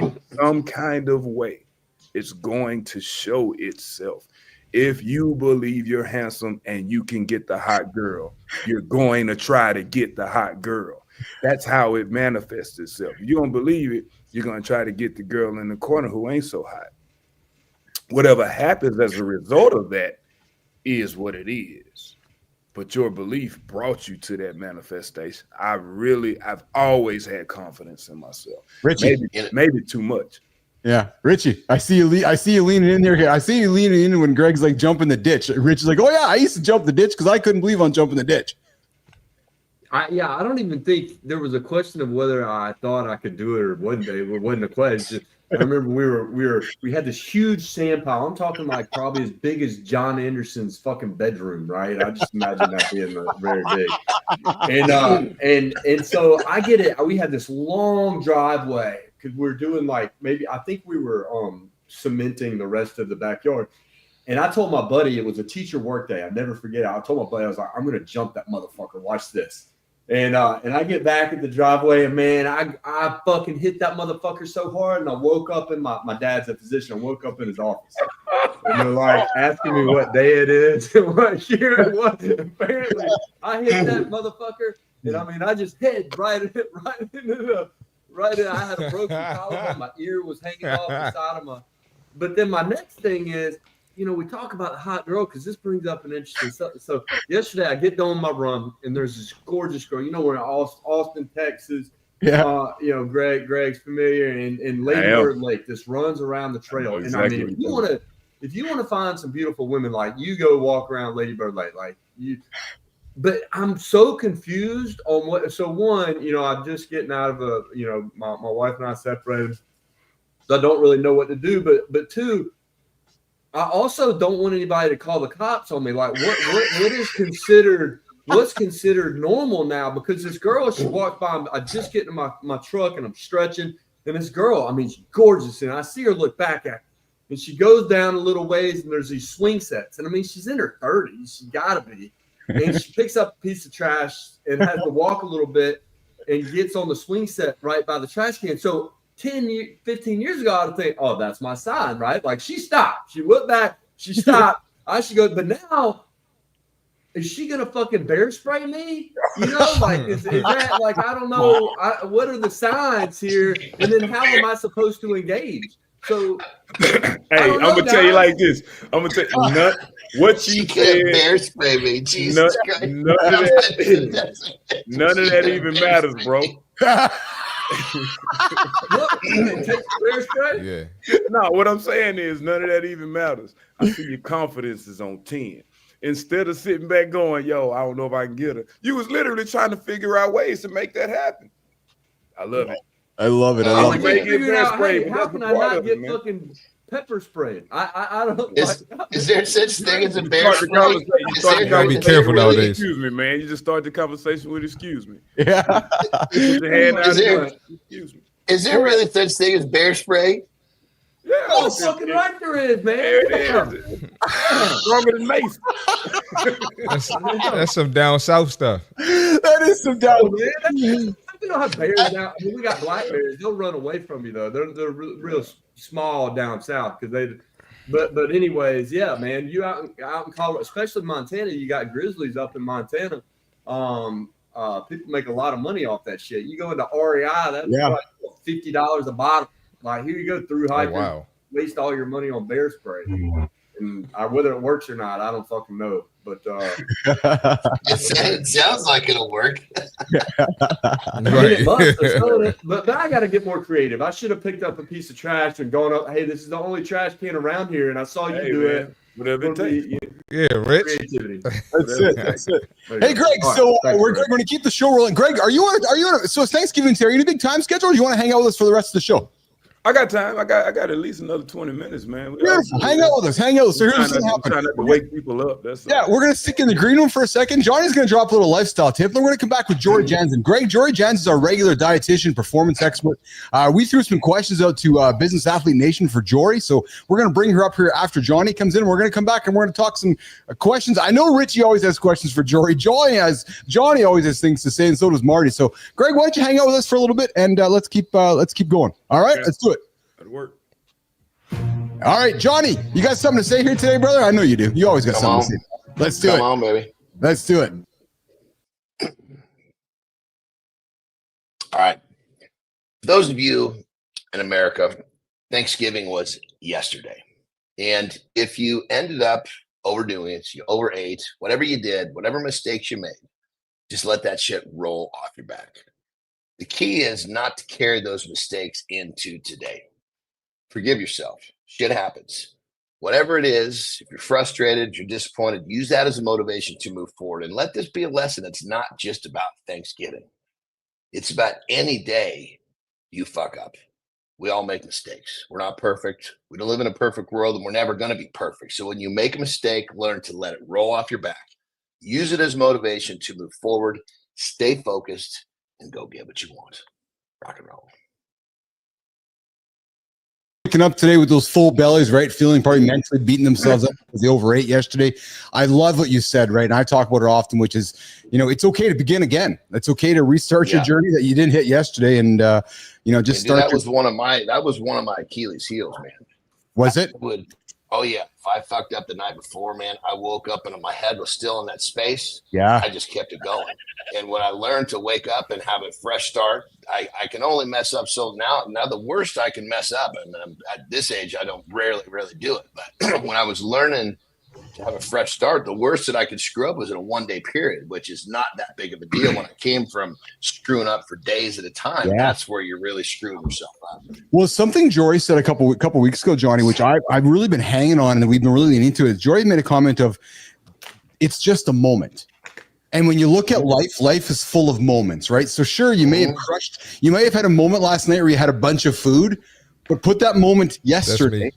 in some kind of way. It's going to show itself. If you believe you're handsome and you can get the hot girl, you're going to try to get the hot girl. That's how it manifests itself. If you don't believe it, you're going to try to get the girl in the corner who ain't so hot. Whatever happens as a result of that is what it is. But your belief brought you to that manifestation. I've always had confidence in myself. Richie, maybe too much. Yeah, Richie, I see you leaning in there. I see you leaning in when Greg's like jumping the ditch. Richie's like, oh yeah, I used to jump the ditch because I couldn't believe on jumping the ditch. I don't even think there was a question of whether I thought I could do it or one day. It wasn't a question. I remember we had this huge sand pile. I'm talking like probably as big as John Andersen's fucking bedroom, right? I just imagine that being very big. And so I get it. We had this long driveway because we're doing like I think we were cementing the rest of the backyard. And I told my buddy, it was a teacher work day. I never forget it. I told my buddy, I was like, I'm gonna jump that motherfucker. Watch this. And I get back at the driveway, and man, I fucking hit that motherfucker so hard, and I woke up in my dad's a physician. I woke up in his office, and they're like asking me what day it is and what year it was. Apparently, I hit that motherfucker, and I mean, I just hit right into the I had a broken collarbone. My ear was hanging off the side of my. But then my next thing is, you know, we talk about the hot girl because this brings up an interesting stuff. So yesterday I get done my run and there's this gorgeous girl. You know, we're in Austin, Texas. Yeah. You know, Greg's familiar in Lady Bird Lake. This runs around the trail. And exactly. I mean, if you want to find some beautiful women, like you go walk around Lady Bird Lake, like you. But I'm so confused on what. So one, you know, I'm just getting out of my wife and I separated, so I don't really know what to do. But two. I also don't want anybody to call the cops on me. Like, what is considered normal now? Because this girl, she walked by, I just get in my truck and I'm stretching, and this girl, I mean, she's gorgeous, and I see her look back at me, and she goes down a little ways, and there's these swing sets, and I mean, she's in her 30s, she gotta be, and she picks up a piece of trash and has to walk a little bit, and gets on the swing set right by the trash can. So 15 years ago, I would think, oh, that's my sign, right? Like, she stopped. She looked back. She stopped. I should go. But now, is she going to fucking bear spray me? You know, like, is that, like, I don't know. What are the signs here? And then how am I supposed to engage? So, hey, I'm going to tell you like this. I'm going to tell you, what you said. Bear spray me. Jesus Christ. None of that even matters, bro. Yeah. No, what I'm saying is none of that even matters. I see your confidence is on 10. Instead of sitting back going, yo, I don't know if I can get her. You was literally trying to figure out ways to make that happen. I love it. I love it. I love it. How can I not get fucking pepper spraying. I don't. Is there such thing as a bear You spray? gotta be careful nowadays. Excuse me, man. You just start the conversation with "excuse me." Yeah. Put your hand out excuse me. Is there really such thing as bear spray? Yeah, Oh, fucking right there is, man. There it is. Stronger than mace. That's some down south stuff. That is some down. We don't have bears out. I mean, we got black bears. They'll run away from you though. They're real small down south because they. But anyways, yeah, man. You out in Colorado, especially Montana. You got grizzlies up in Montana. People make a lot of money off that shit. You go into REI, that's like $50 a bottle. Like, here you go through hiking. Oh, wow. Waste all your money on bear spray. And whether it works or not, I don't fucking know. But it sounds like it'll work. It must, but I got to get more creative. I should have picked up a piece of trash and gone up. Hey, this is the only trash can around here, and I saw you do it. Whatever it takes. Yeah, Rich. Creativity. That's it. Hey, Greg. So we're going to keep the show rolling. Greg, are you on? So it's Thanksgiving today. Are you in a big time schedule, or do you want to hang out with us for the rest of the show? I got time. I got at least another 20 minutes, man. Beautiful. Hang out with us. So here's what's going to happen. Trying not to wake people up. We're going to stick in the green room for a second. Johnny's going to drop a little lifestyle tip. Then we're going to come back with Jory Janzen. Jory Janzen is our regular dietitian, performance expert. We threw some questions out to Business Athlete Nation for Jory. So we're going to bring her up here after Johnny comes in. We're going to come back and we're going to talk some questions. I know Richie always has questions for Jory. Johnny always has things to say, and so does Marty. So Greg, why don't you hang out with us for a little bit and let's keep going. All right, let's do it. Work. All right, Johnny, you got something to say here today, brother? I know you do. You always got something to say. Let's do it. Come on, baby. Let's do it. All right. For those of you in America, Thanksgiving was yesterday. And if you ended up overdoing it, you overate, whatever you did, whatever mistakes you made, just let that shit roll off your back. The key is not to carry those mistakes into today. Forgive yourself. Shit happens. Whatever it is, if you're frustrated, if you're disappointed, use that as a motivation to move forward. And let this be a lesson. It's not just about Thanksgiving. It's about any day you fuck up. We all make mistakes. We're not perfect. We don't live in a perfect world, and we're never going to be perfect. So when you make a mistake, learn to let it roll off your back. Use it as motivation to move forward. Stay focused and go get what you want. Rock and roll. Waking up today with those full bellies, right? Feeling probably mentally beating themselves up because they overate yesterday. I love what you said, right? And I talk about it often, which is, it's okay to begin again. It's okay to restart your journey that you didn't hit yesterday, and just start. That was one of my Achilles heels, man. Was it? Oh yeah. If I fucked up the night before, man, I woke up and my head was still in that space. Yeah. I just kept it going. And when I learned to wake up and have a fresh start, I can only mess up. So now the worst I can mess up, and at this age, I don't rarely do it. But when I was learning to have a fresh start, the worst that I could screw up was in a 1 day period, which is not that big of a deal. When I came from screwing up for days at a time, that's where you're really screwing yourself up. Well, something Jory said a couple weeks ago, Johnny, which I've really been hanging on and we've been really leaning into it. Jory made a comment of, it's just a moment. And when you look at life is full of moments, right? So sure, you may have had a moment last night where you had a bunch of food, but put that moment yesterday.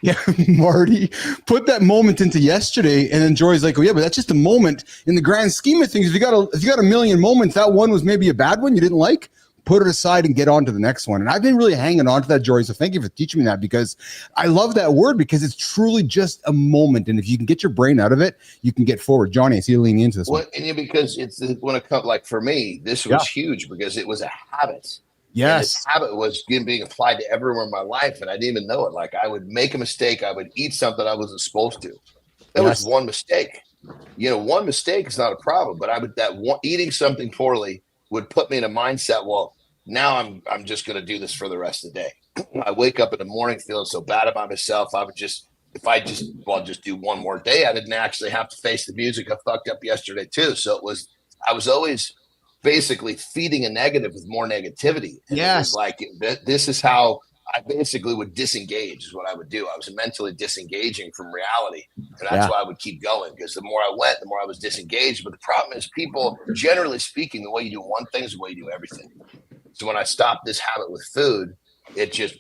Yeah, Marty, put that moment into yesterday, and then Jory's like, "Oh yeah, but that's just a moment in the grand scheme of things. If you got a million moments, that one was maybe a bad one you didn't like. Put it aside and get on to the next one." And I've been really hanging on to that, Jory. So thank you for teaching me that, because I love that word, because it's truly just a moment, and if you can get your brain out of it, you can get forward. Johnny, I see you leaning into this one. And because it's when it comes, like for me, this was huge because it was a habit. Yes. And this habit was being applied to everywhere in my life, and I didn't even know it. Like, I would make a mistake. I would eat something I wasn't supposed to. That was one mistake. One mistake is not a problem, but eating something poorly would put me in a mindset, well, now I'm just going to do this for the rest of the day. I wake up in the morning feeling so bad about myself. I would just do one more day. I didn't actually have to face the music I fucked up yesterday too. So I was always basically feeding a negative with more negativity. And it was like, this is how I basically would disengage, is what I would do. I was mentally disengaging from reality. And that's why I would keep going, because the more I went, the more I was disengaged. But the problem is, people, generally speaking, the way you do one thing is the way you do everything. So when I stopped this habit with food, it just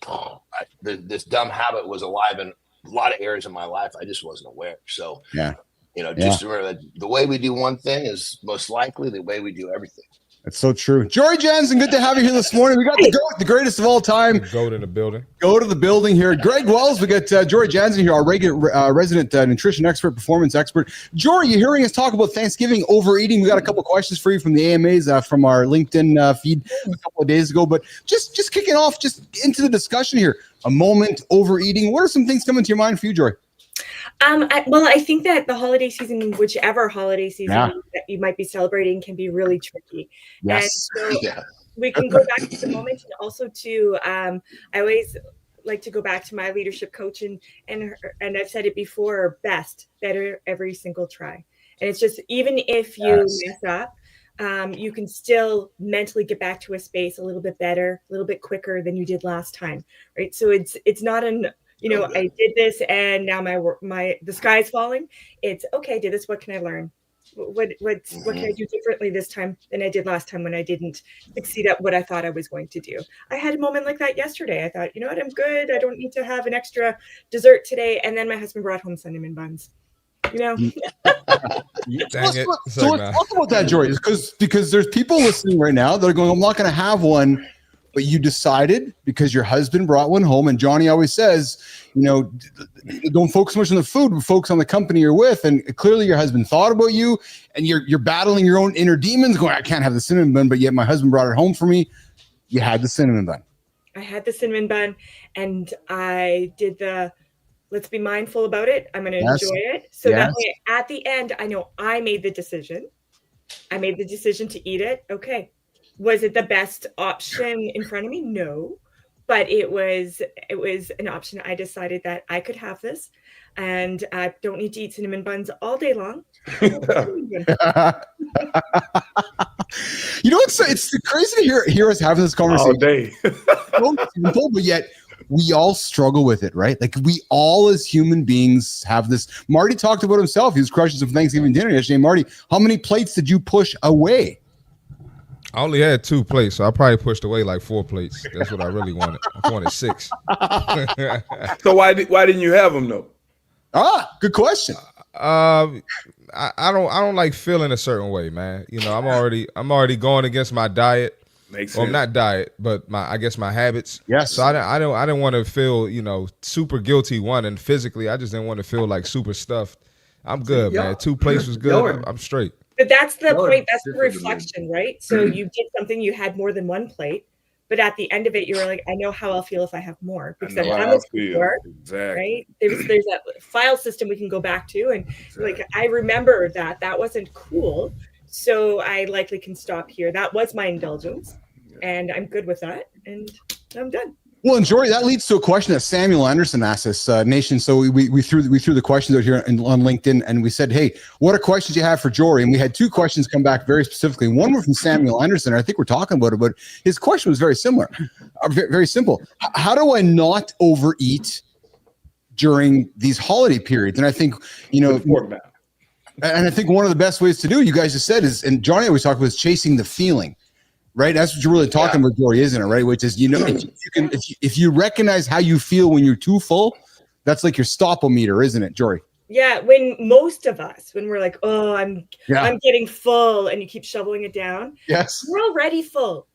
this dumb habit was alive in a lot of areas of my life. I just wasn't aware. So just remember that the way we do one thing is most likely the way we do everything. That's so true. Jory Janzen, good to have you here this morning. We got the GOAT, the greatest of all time. Go to the building. Go to the building here. Greg Wells, we got Jory Janzen here, our regular resident nutrition expert, performance expert. Jory, you're hearing us talk about Thanksgiving, overeating. We got a couple questions for you from the AMAs from our LinkedIn feed a couple of days ago. But just kicking off, just into the discussion here, a moment, overeating. What are some things coming to your mind for you, Jory? I think that the holiday season, whichever holiday season that you might be celebrating, can be really tricky. Yes. And so we can go back to the moment, and also to I always like to go back to my leadership coach, and I've said it before: better every single try. And it's just, even if you mess up, you can still mentally get back to a space a little bit better, a little bit quicker than you did last time, right? So it's not I did this and now the sky's falling. It's okay. I did this. What can I learn? What can I do differently this time than I did last time when I didn't succeed at what I thought I was going to do? I had a moment like that yesterday. I thought, you know what, I'm good. I don't need to have an extra dessert today. And then my husband brought home cinnamon buns. Dang it. So let's talk about that, Jory, because there's people listening right now that are going, I'm not going to have one. But you decided because your husband brought one home, and Johnny always says, don't focus much on the food, but focus on the company you're with. And clearly your husband thought about you, and you're battling your own inner demons going, I can't have the cinnamon bun, but yet my husband brought it home for me. You had the cinnamon bun. I had the cinnamon bun, and I did let's be mindful about it. I'm going to enjoy it. So that way at the end, I know I made the decision. I made the decision to eat it. Okay. Was it the best option in front of me? No, but it was an option. I decided that I could have this, and I don't need to eat cinnamon buns all day long. It's crazy to hear us having this conversation all day. So simple, but yet we all struggle with it, right? Like we all as human beings have this. Marty talked about himself. He was crushing some Thanksgiving dinner yesterday. Marty, how many plates did you push away? I only had 2 plates, so I probably pushed away like 4 plates. That's what I really wanted. I wanted 6. So why didn't you have them though? Good question. I don't like feeling a certain way, man. I'm already going against my diet. Makes well, sense. not diet, but my habits. Yes. So I didn't want to feel super guilty. And physically, I just didn't want to feel like super stuffed. I'm good, man. 2 plates was good. I'm straight. But that's the point. That's the reflection, right? So you did something, you had more than 1 plate, but at the end of it, you were like, I know how I'll feel if I have more. Because I've done this before, right? There's that file system we can go back to. And like, I remember that wasn't cool. So I likely can stop here. That was my indulgence. And I'm good with that. And I'm done. Well, and Jory, that leads to a question that Samuel Andersen asked us, Nation. So we threw the questions out here on LinkedIn, and we said, hey, what are questions you have for Jory? And we had 2 questions come back very specifically. One was from Samuel Andersen. I think we're talking about it, but his question was very similar, very simple. How do I not overeat during these holiday periods? And I think, and I think one of the best ways to do, you guys just said, is, and Johnny always talked about, is chasing the feeling. Right, that's what you're really talking about, Jory, isn't it? Right, which is if you recognize how you feel when you're too full, that's like your stopometer, isn't it, Jory? Yeah, when most of us, when we're like, oh, I'm getting full, and you keep shoveling it down. Yes, we're already full.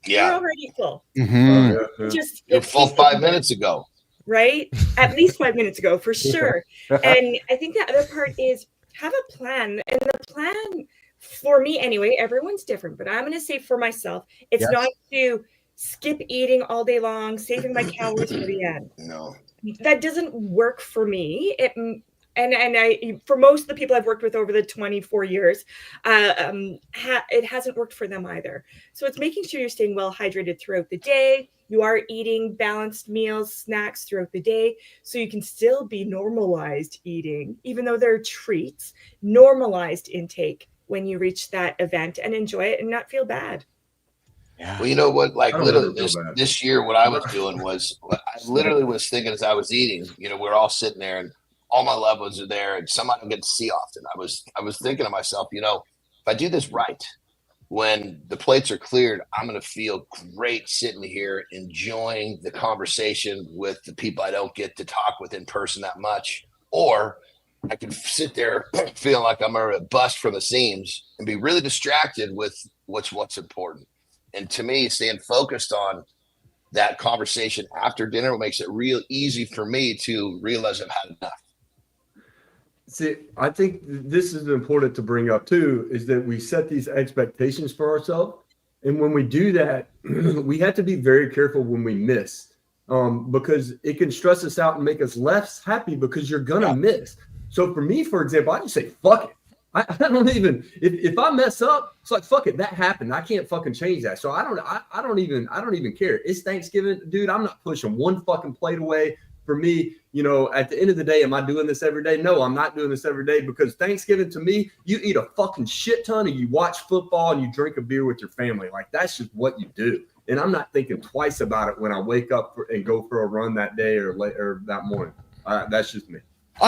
Yeah, we're already full. Mm-hmm. You're full 5 minutes ago, right? At least 5 minutes ago, for sure. And I think the other part is have a plan, and the plan. For me, anyway, everyone's different, but I'm going to say for myself, it's not to skip eating all day long, saving my calories for the end. No, that doesn't work for me. And for most of the people I've worked with over the 24 years, it hasn't worked for them either. So it's making sure you're staying well hydrated throughout the day. You are eating balanced meals, snacks throughout the day, so you can still be normalized eating, even though they're treats, normalized intake when you reach that event, and enjoy it and not feel bad. Yeah. Well, you know what? Like literally this year, what I was doing was I literally was thinking as I was eating. We're all sitting there, and all my loved ones are there, and some I don't get to see often. I was thinking to myself, if I do this right, when the plates are cleared, I'm going to feel great sitting here enjoying the conversation with the people I don't get to talk with in person that much. Or I can sit there feeling like I'm going to bust from the seams and be really distracted with what's important. And to me, staying focused on that conversation after dinner makes it real easy for me to realize I've had enough. See, I think this is important to bring up too, is that we set these expectations for ourselves. And when we do that, we have to be very careful when we miss, because it can stress us out and make us less happy because you're going to miss. So for me, for example, I just say, fuck it. I don't even, if I mess up, it's like, fuck it, that happened. I can't fucking change that. So I don't even care. It's Thanksgiving, dude. I'm not pushing one fucking plate away. For me, you know, at the end of the day, am I doing this every day? No, I'm not doing this every day, because Thanksgiving to me, you eat a fucking shit ton and you watch football and you drink a beer with your family. Like, that's just what you do. And I'm not thinking twice about it when I wake up and go for a run that day or that morning. That's just me.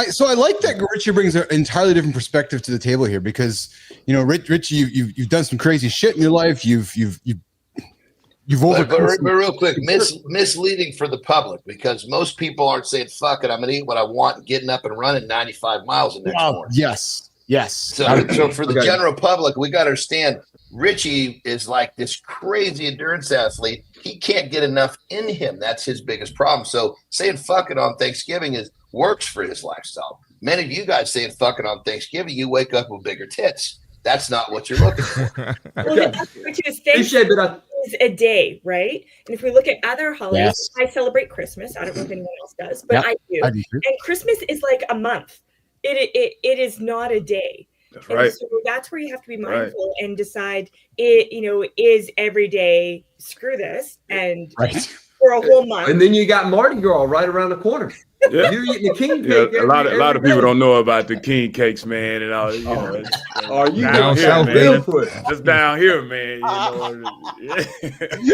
So I like that Richie brings an entirely different perspective to the table here, because, you know, Richie, you've done some crazy shit in your life. You've overcome. But real quick, misleading for the public, because most people aren't saying, fuck it, I'm going to eat what I want, getting up and running 95 miles the next morning. Yes. So for the general public, we got to understand, Richie is like this crazy endurance athlete. He can't get enough in him. That's his biggest problem. So saying fuck it on Thanksgiving works for his lifestyle. Many of you guys saying fuck it on Thanksgiving, you wake up with bigger tits. That's not what you're looking for. Well, Thanksgiving is a day, right? And if we look at other holidays, I celebrate Christmas. I don't know if anyone else does, but I do. And Christmas is like a month. It is not a day. That's right. So that's where you have to be mindful and decide, is every day, screw this, and for a whole month. And then you got Marty Gras right around the corner. Yeah. You're eating the king cake. A lot of people don't know about the king cakes, man, and all. You know, are you down south, man? Just down here, man.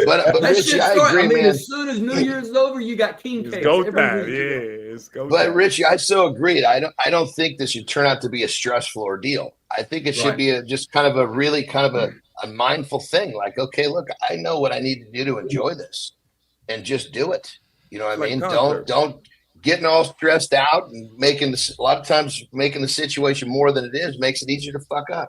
But Richie, I agree, man. As soon as New Year's is over, you got king cakes. It's go time, It's go time. But Richie, I so agree. I don't think this should turn out to be a stressful ordeal. I think it should be just kind of a mindful thing. Like, okay, look, I know what I need to do to enjoy this, and just do it. You know what I mean? Don't getting all stressed out and a lot of times making the situation more than it is makes it easier to fuck up.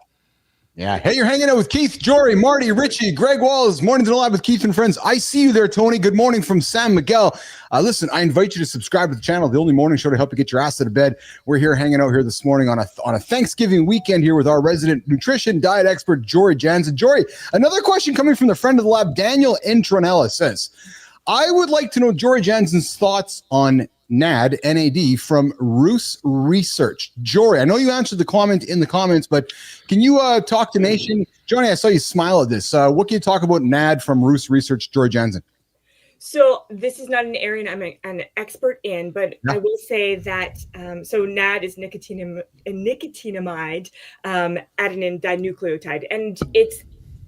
Yeah. Hey, you're hanging out with Keith, Jory, Marty, Richie, Greg Wallace, Mornings in Live with Keith and Friends. I see you there, Tony. Good morning from San Miguel. Listen, I invite you to subscribe to the channel, the only morning show to help you get your ass out of bed. We're here hanging out here this morning on a Thanksgiving weekend here with our resident nutrition diet expert, Jory Janzen. Jory, another question coming from the friend of the lab, Daniel Intronella, says, I would like to know Jory Janzen's thoughts on NAD, N-A-D, from Roos Research. Jory, I know you answered the comment in the comments, but can you talk to Nation? Johnny, I saw you smile at this. What can you talk about NAD from Roos Research, Jory Janzen? So this is not an area I'm an expert in, but I will say that, so NAD is nicotinamide adenine dinucleotide, and it's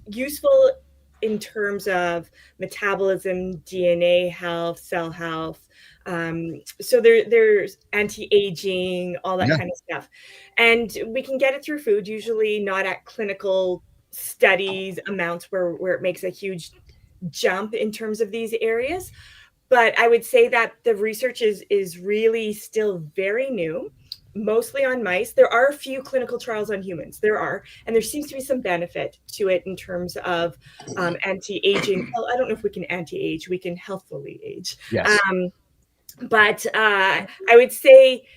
useful in terms of metabolism, DNA health, cell health. So there's anti-aging, all that kind of stuff. And we can get it through food, usually not at clinical studies amounts where it makes a huge jump in terms of these areas. But I would say that the research is really still very new, mostly on mice. There are a few clinical trials on humans. And there seems to be some benefit to it in terms of anti-aging. Well, I don't know if we can anti-age, we can healthfully age. Yes. But I would say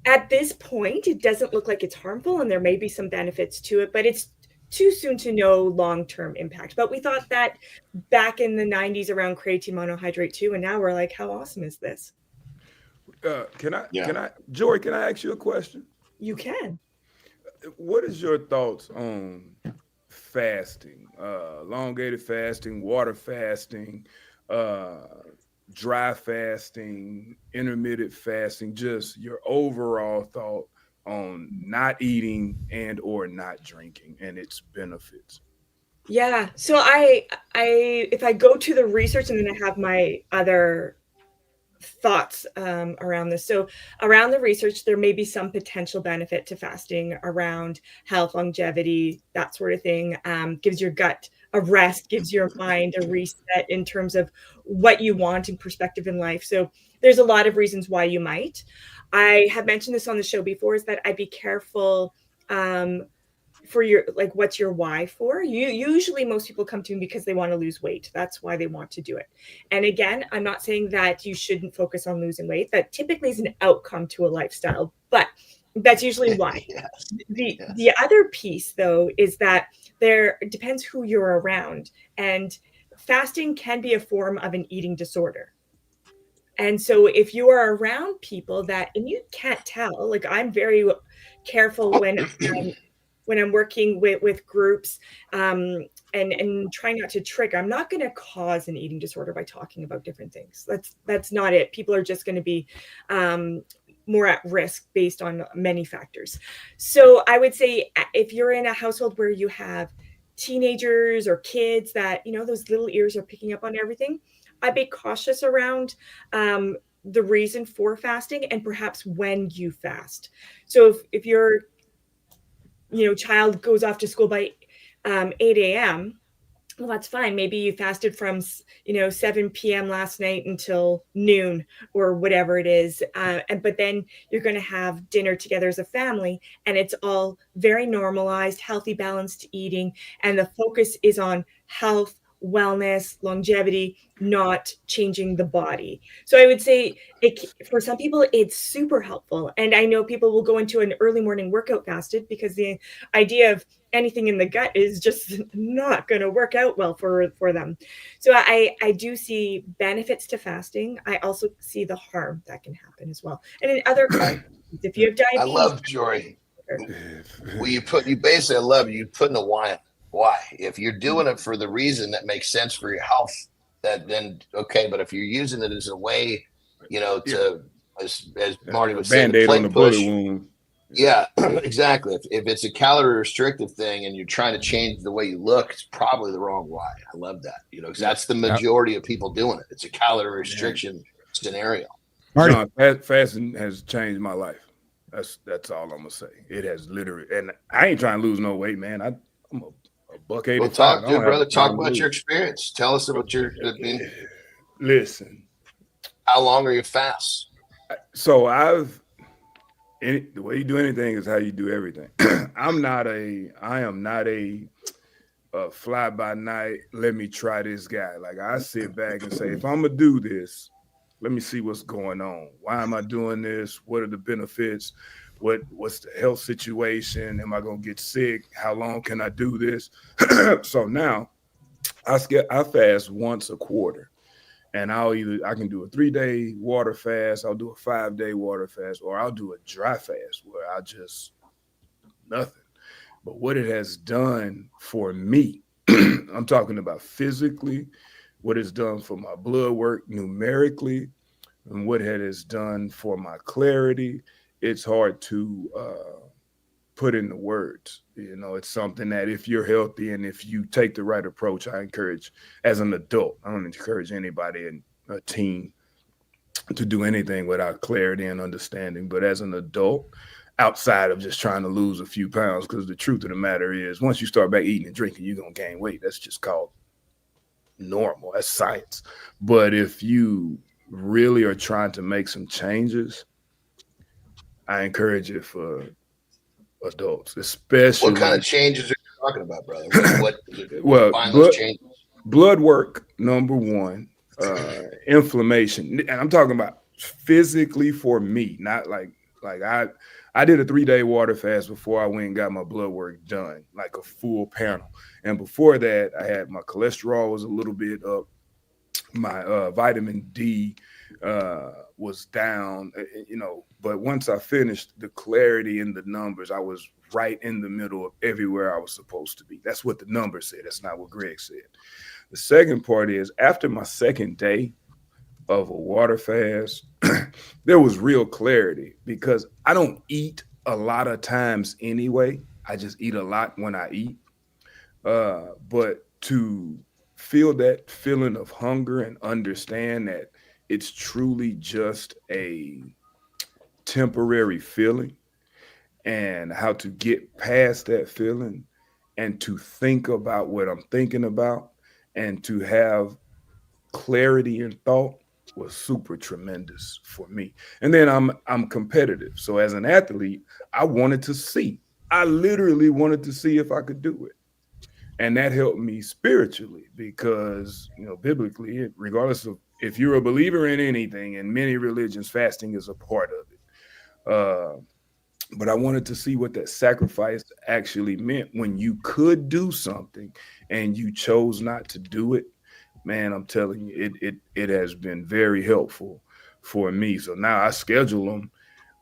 at this point, it doesn't look like it's harmful, and there may be some benefits to it, but it's too soon to know long-term impact. But we thought that back in the 90s around creatine monohydrate too, and now we're like, how awesome is this? Jory, can I ask you a question? You can. What is your thoughts on fasting, elongated fasting, water fasting, dry fasting, intermittent fasting, just your overall thought on not eating and or not drinking and its benefits? Yeah. So I if I go to the research and then I have my other thoughts around this. So around the research, there may be some potential benefit to fasting around health, longevity, that sort of thing. Gives your gut a rest, gives your mind a reset in terms of what you want and perspective in life. So there's a lot of reasons why you might. I have mentioned this on the show before, is that I'd be careful for your, like, what's your why for? Usually most people come to me because they want to lose weight. That's why they want to do it. And again, I'm not saying that you shouldn't focus on losing weight. That typically is an outcome to a lifestyle, but that's usually why. Yes. The other piece, though, is that it depends who you're around, and fasting can be a form of an eating disorder. And so if you are around people that, and you can't tell, like, I'm very careful when I'm working with groups, and trying not to trigger. I'm not going to cause an eating disorder by talking about different things. That's not it. People are just going to be more at risk based on many factors. So I would say, if you're in a household where you have teenagers or kids that, those little ears are picking up on everything, I'd be cautious around the reason for fasting and perhaps when you fast. So if your child goes off to school by 8 a.m., well, that's fine. Maybe you fasted from 7 p.m. last night until noon or whatever it is. But then you're going to have dinner together as a family, and it's all very normalized, healthy, balanced eating. And the focus is on health, wellness, longevity, not changing the body. So I would say for some people, it's super helpful. And I know people will go into an early morning workout fasted because the idea of anything in the gut is just not going to work out well for them. So I do see benefits to fasting. I also see the harm that can happen as well. And in other contexts, if you have diabetes. I love Jory. You basically, I love you putting a why. Why? If you're doing it for the reason that makes sense for your health, then okay. But if you're using it as a way, to as Marty was saying, Band-Aid on the bullet wound. Yeah, exactly. If it's a calorie restrictive thing and you're trying to change the way you look, it's probably the wrong why. I love that. Because that's the majority of people doing it. It's a calorie restriction scenario. John, fasting has changed my life. That's all I'm gonna say. It has literally, and I ain't trying to lose no weight, man. I'm a buck 85. Well, talk, dude, brother. Talk about your experience. Tell us about your. Listen. How long are you fast? So the way you do anything is how you do everything. I am not a fly by night, let me try this guy. Like, I sit back and say, if I'm gonna do this, let me see what's going on. Why am I doing this? What are the benefits? What's the health situation? Am I gonna get sick? How long can I do this? So now I fast once a quarter. And I can do a 3-day water fast, I'll do a 5-day water fast, or I'll do a dry fast where I just nothing. But what it has done for me, I'm talking about physically, what it's done for my blood work numerically, and what it has done for my clarity, it's hard to put into words. It's something that if you're healthy and if you take the right approach, I encourage as an adult. I don't encourage anybody in a teen to do anything without clarity and understanding. But as an adult, outside of just trying to lose a few pounds, because the truth of the matter is, once you start back eating and drinking, you're going to gain weight. That's just called normal. That's science. But if you really are trying to make some changes, I encourage it for adults, especially. What kind of changes are you talking about, brother? Well, blood work, number one, inflammation, and I'm talking about physically for me, not like I did a 3-day water fast before I went and got my blood work done, like a full panel. And before that, I had my cholesterol was a little bit up, my vitamin D was down, but once I finished, the clarity in the numbers, I was right in the middle of everywhere I was supposed to be. That's what the numbers said. That's not what Greg said. The second part is, after my second day of a water fast, there was real clarity, because I don't eat a lot of times anyway. I just eat a lot when I eat. But to feel that feeling of hunger and understand that it's truly just a temporary feeling, and how to get past that feeling and to think about what I'm thinking about and to have clarity in thought was super tremendous for me. And then I'm competitive. So as an athlete, I wanted to see. I literally wanted to see if I could do it. And that helped me spiritually because, biblically, regardless of if you're a believer in anything, in many religions, fasting is a part of it. But I wanted to see what that sacrifice actually meant when you could do something and you chose not to do it. Man, I'm telling you, it has been very helpful for me. So now I schedule them,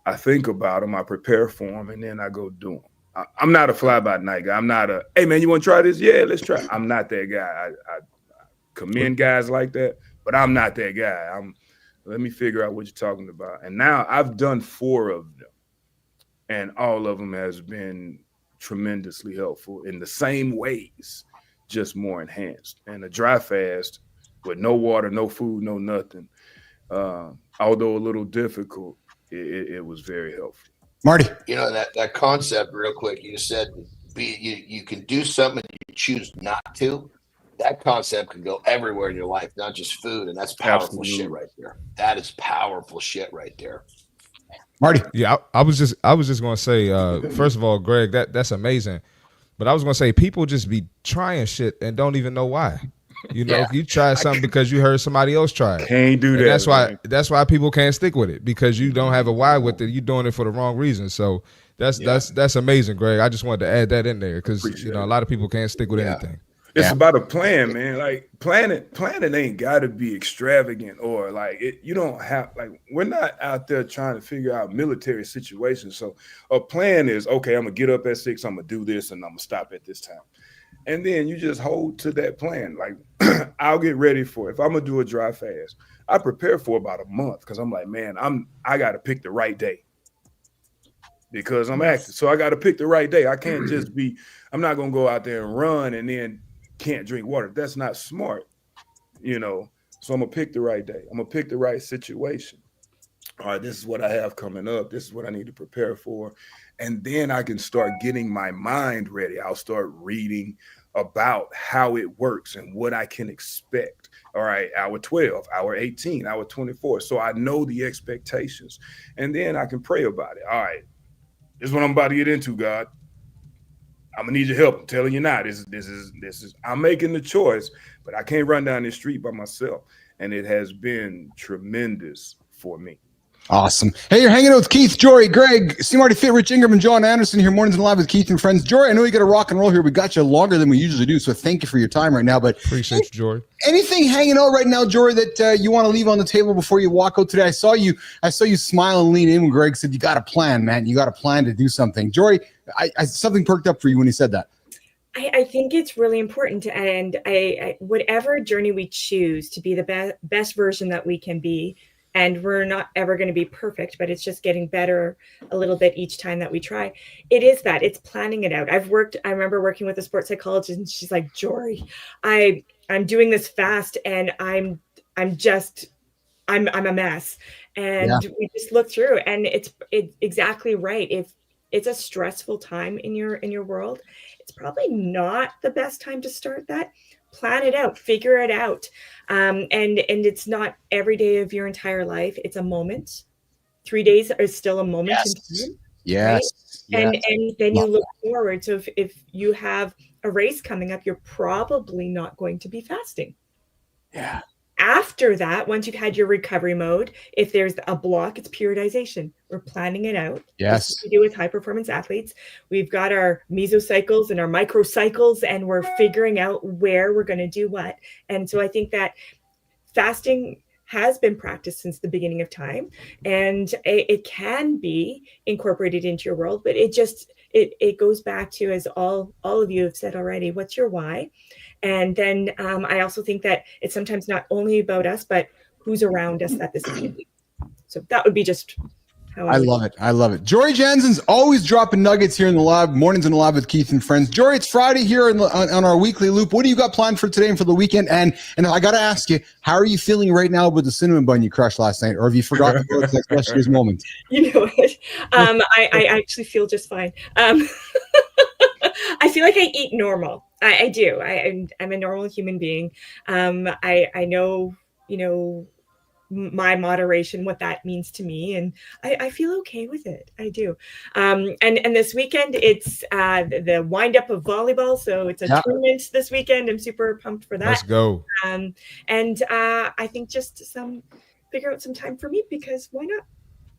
I think about them, I prepare for them, and then I go do them. I'm not a fly-by-night guy. I'm not a, hey, man, you want to try this? Yeah, let's try. I'm not that guy. I commend guys like that, but I'm not that guy. Let me figure out what you're talking about. And now I've done 4 of them, and all of them has been tremendously helpful in the same ways, just more enhanced. And a dry fast with no water, no food, no nothing, although a little difficult, it was very helpful. Marty. That concept, real quick, you said you can do something and you choose not to. That concept can go everywhere in your life, not just food. And that's powerful shit right there. That is powerful shit right there. Marty. Yeah, I was just gonna say, first of all, Greg, that's amazing. But I was gonna say, people just be trying shit and don't even know why. You try something because you heard somebody else try it. Can't do that. That's why people can't stick with it, because you don't have a why with it. You're doing it for the wrong reason. So that's amazing, Greg. I just wanted to add that in there because a lot of people can't stick with anything. It's about a plan, man. Like planning ain't got to be extravagant or like it. You don't have we're not out there trying to figure out military situations. So a plan is, okay, I'm gonna get up at 6, I'm gonna do this, and I'm gonna stop at this time. And then you just hold to that plan. Like I'll get ready for it. If I'm gonna do a dry fast, I prepare for about a month because I'm like, man, I got to pick the right day because I'm active. So I got to pick the right day. I can't just be. I'm not gonna go out there and run and then can't drink water. That's not smart, So I'm gonna pick the right day. I'm gonna pick the right situation. All right, this is what I have coming up. This is what I need to prepare for. And then I can start getting my mind ready. I'll start reading about how it works and what I can expect. All right, hour 12, hour 18, hour 24. So I know the expectations. And then I can pray about it. All right, this is what I'm about to get into, God. I'm gonna need your help. I'm telling you now. This is. I'm making the choice, but I can't run down this street by myself, and it has been tremendous for me. Awesome. Hey, you're hanging out with Keith, Jory, Greg, C. Marty Fit, Richie Ingram, and John Andersen here, mornings and live with Keith and friends. Jory, I know you got to rock and roll here. We got you longer than we usually do, so thank you for your time right now. But appreciate you, Jory. Anything hanging out right now, Jory, that you want to leave on the table before you walk out today? I saw you smile and lean in when Greg said you got a plan, man. You got a plan to do something. Jory, I something perked up for you when he said that. I think it's really important, and I whatever journey we choose to be the best version that we can be. And we're not ever going to be perfect, but it's just getting better a little bit each time that we try. It's planning it out. I remember working with a sports psychologist, and she's like, Jory, I'm doing this fast, and I'm a mess. And we just look through, and it's exactly right. If it's a stressful time in your world, it's probably not the best time to start that. Plan it out, figure it out. And it's not every day of your entire life. It's a moment. 3 days is still a moment in time. Yes. Right? And then you look forward. So if you have a race coming up, you're probably not going to be fasting. Yeah. After that, once you've had your recovery mode, if there's a block, it's periodization. We're planning it out. Yes. That's what we do with high performance athletes. We've got our mesocycles and our microcycles, and we're figuring out where we're going to do what. And so I think that fasting has been practiced since the beginning of time, and it can be incorporated into your world, but it goes back to, as all of you have said already, what's your why? And then I also think that it's sometimes not only about us, but who's around us that this can be. So that would be just I love it. I love it. Jory Janzen's always dropping nuggets here in the lab, mornings in the lab with Keith and friends. Jory, it's Friday here on our weekly loop. What do you got planned for today and for the weekend? And I got to ask you, how are you feeling right now with the cinnamon bun you crushed last night? Or have you forgotten about this yesterday's moment? You know what? I actually feel just fine. I feel like I eat normal. I do. I'm a normal human being. I know, my moderation, what that means to me, and I feel okay with it. I do. And this weekend it's the wind up of volleyball, so it's a tournament this weekend. I'm super pumped for that. Let's go. And I think just figure out some time for me, because why not?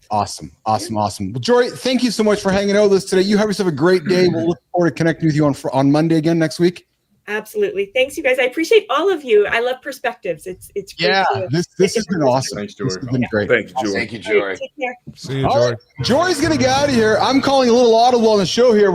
Awesome. Well, Jory, thank you so much for hanging out with us today. You have yourself a great day. We'll look forward to connecting with you on Monday again next week. Absolutely. Thanks, you guys. I appreciate all of you. I love perspectives. It's great. Yeah, this has been awesome. Thanks, Jory. This has been great. Thank you, Jory. Thank you, Jory. Take care. See you, Jory. Jory's gonna get out of here. I'm calling a little audible on the show here.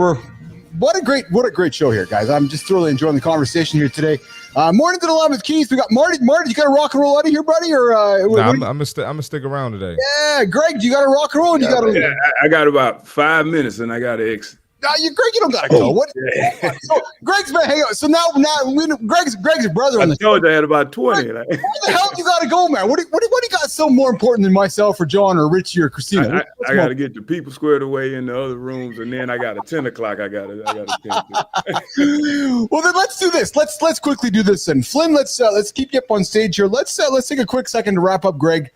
What a great show here, guys. I'm just thoroughly enjoying the conversation here today. Morning to the line with Keith. We got Marty. Marty, you got to rock and roll out of here, buddy? Or I'm gonna stick around today. Yeah, Greg, do you got to rock and roll? You got to. Yeah, I got about 5 minutes, and I got to exit. Greg, you don't gotta go. What? So Greg's been hanging out. So now Greg's your brother on the show. I told you I had about 20. Where the hell you gotta go, man? What do you got so more important than myself or John or Richie or Christina? I got to get the people squared away in the other rooms, and then I got a 10 o'clock. I got to attend to. Well, then let's do this. Let's quickly do this. And Flynn, let's keep you up on stage here. Let's take a quick second to wrap up Greg.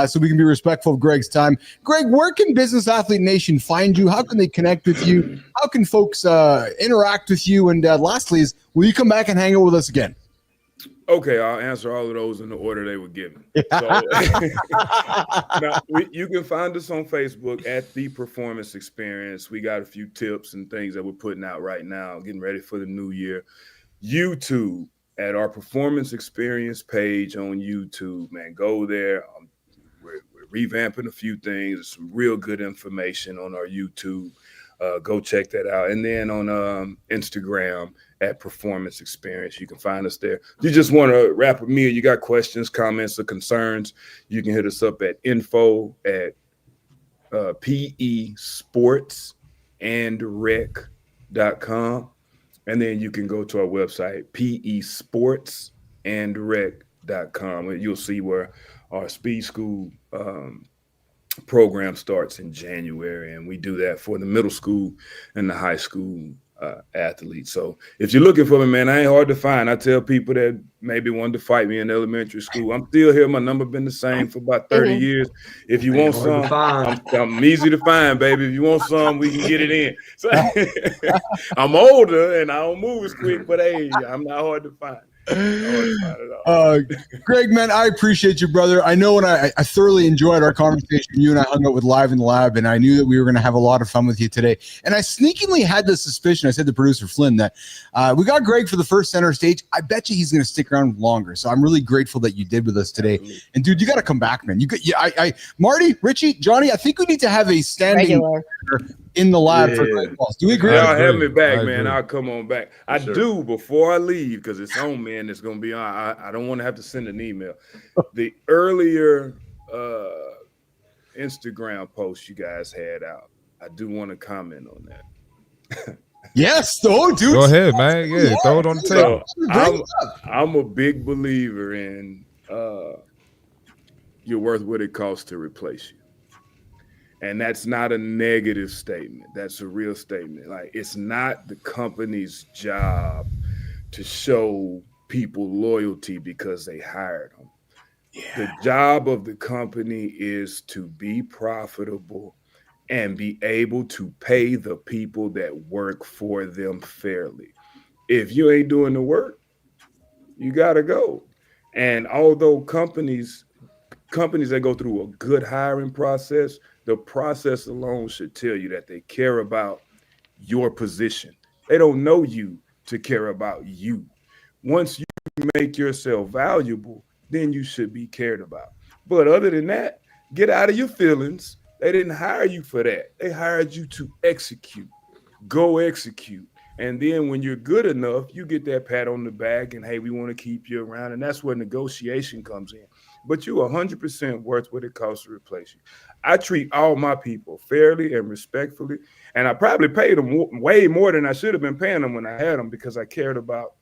So we can be respectful of Greg's time. Greg, where can Business Athlete Nation find you? How can they connect with you? How can folks interact with you? And lastly, will you come back and hang out with us again? Okay, I'll answer all of those in the order they were given. So, now, you can find us on Facebook at The Performance Experience. We got a few tips and things that we're putting out right now, getting ready for the new year. YouTube, at our Performance Experience page on YouTube, man, go there. We're revamping a few things. There's some real good information on our YouTube. Go check that out. And then on Instagram at Performance Experience, you can find us there. If you just want to rap with me, or you got questions, comments, or concerns, you can hit us up at info@pesportsandrec.com. And then you can go to our website, pesportsandrec.com, and you'll see where our speed school program starts in January, and we do that for the middle school and the high school athletes. So if you're looking for me, man, I ain't hard to find. I tell people that maybe wanted to fight me in elementary school, I'm still here. My number been the same for about 30 years. If you want some, I'm easy to find, baby. If you want some, we can get it in. So, I'm older and I don't move as quick, but hey, I'm not hard to find. Greg, man, I appreciate you, brother. I know when I thoroughly enjoyed our conversation. You and I hung out with Live in the Lab, and I knew that we were going to have a lot of fun with you today. And I sneakily had the suspicion, I said to producer Flynn, that we got Greg for the first center stage. I bet you he's going to stick around longer. So I'm really grateful that you did with us today. And dude, you got to come back, man. Marty, Richie, Johnny, I think we need to have a standing in the lab for Greg Walls. Do we agree? Y'all have me back, man. I'll come on back. I do before I leave, because it's on me and it's going to be on. I don't want to have to send an email. The earlier Instagram post you guys had out, I do want to comment on that. Yes, though, dude. Go ahead, man. Yeah, throw it on the table. So, I'm a big believer in you're worth what it costs to replace you. And that's not a negative statement. That's a real statement. Like, it's not the company's job to show people loyalty because they hired them. Yeah. The job of the company is to be profitable and be able to pay the people that work for them fairly. If you ain't doing the work, you gotta go. And although companies that go through a good hiring process, the process alone should tell you that they care about your position. They don't know you to care about you. Once you make yourself valuable, then you should be cared about. But other than that, get out of your feelings. They didn't hire you for that. They hired you to execute. Go execute. And then when you're good enough, you get that pat on the back and, hey, we want to keep you around. And that's where negotiation comes in. But you're 100% worth what it costs to replace you. I treat all my people fairly and respectfully. And I probably paid them way more than I should have been paying them when I had them, because I cared about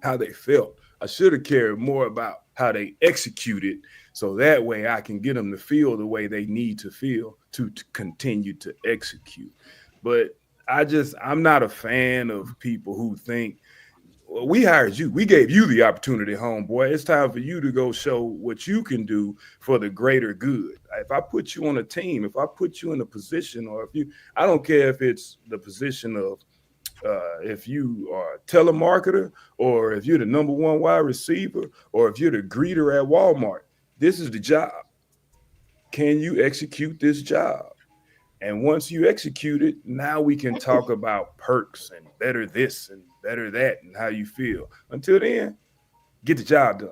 how they felt. I should have cared more about how they executed, so that way I can get them to feel the way they need to feel to continue to execute. But I'm not a fan of people who think, well, we hired you. We gave you the opportunity, homeboy. It's time for you to go show what you can do for the greater good. If I put you on a team, if I put you in a position, or I don't care if it's the position of if you are a telemarketer, or if you're the number one wide receiver, or if you're the greeter at Walmart, this is the job. Can you execute this job? And once you execute it, now we can talk about perks and better this and better that and how you feel. Until then, get the job done.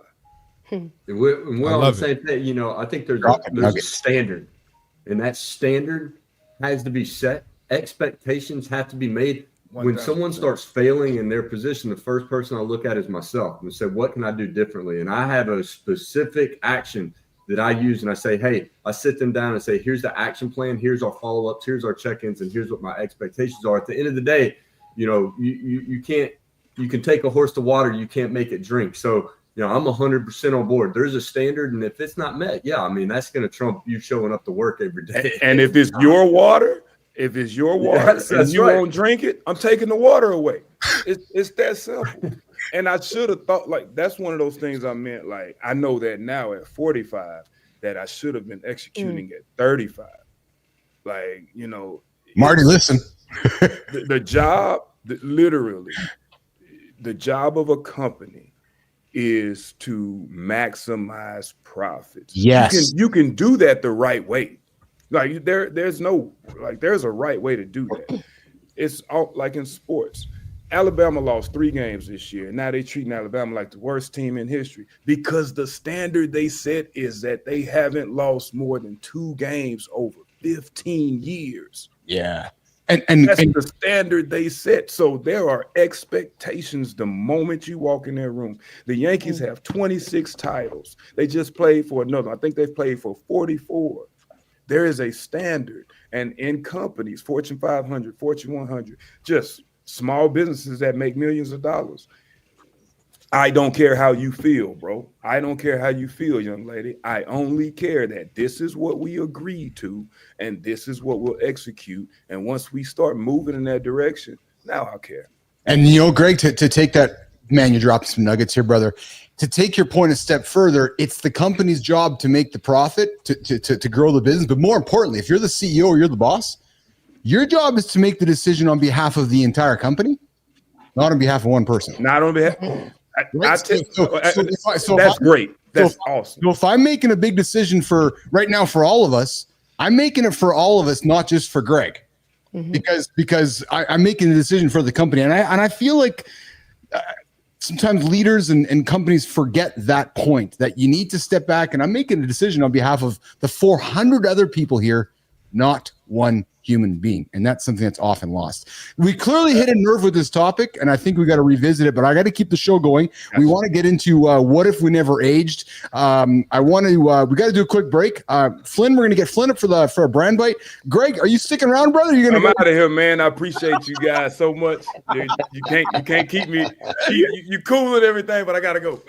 And we're on the same thing. You know, I think there's a standard, and that standard has to be set. Expectations have to be made. When someone starts failing in their position, the first person I look at is myself and say, what can I do differently? And I have a specific action that I use, and I say, hey, I sit them down and say, here's the action plan, here's our follow-ups, here's our check-ins, and here's what my expectations are. At the end of the day, you know, you can take a horse to water, you can't make it drink. So, you know, I'm 100% on board. There's a standard, and if it's not met, yeah, I mean, that's going to trump you showing up to work every day. And if it's your water, and you won't drink it, I'm taking the water away. It's that simple. And I should have thought, like, that's one of those things I meant. Like, I know that now at 45 that I should have been executing at 35. Like, you know, Marty, listen. the job, literally, the job of a company is to maximize profits. Yes. You can do that the right way. Like there's a right way to do that. It's all like in sports. Alabama lost 3 games this year. Now they're treating Alabama like the worst team in history because the standard they set is that they haven't lost more than 2 games over 15 years. Yeah. And that's the standard they set. So there are expectations the moment you walk in their room. The Yankees have 26 titles. They just played for another. I think they've played for 44. There is a standard. And in companies, Fortune 500, Fortune 100, just small businesses that make millions of dollars. I don't care how you feel, bro. I don't care how you feel, young lady. I only care that this is what we agreed to, and this is what we'll execute. And once we start moving in that direction, now I care. And, you know, Greg, to take that, man, you dropped some nuggets here, brother. To take your point a step further, it's the company's job to make the profit, to grow the business. But more importantly, if you're the CEO or you're the boss, your job is to make the decision on behalf of the entire company, not on behalf of one person. Not on behalf. So that's great. That's awesome. So if I'm making a big decision for right now for all of us, I'm making it for all of us, not just for Greg, because I'm making a decision for the company, and I feel like sometimes leaders and companies forget that point, that you need to step back, and I'm making a decision on behalf of the 400 other people here, not one human being. And that's something that's often lost. We clearly hit a nerve with this topic, and I think we got to revisit it, but I got to keep the show going. We want to get into what if we never aged. We got to do a quick break. Flynn, we're going to get Flynn up for a brand bite. Greg, are you sticking around, brother? You're going to out of here, man. I appreciate you guys so much. You can't keep me. You cool and everything, but I got to go.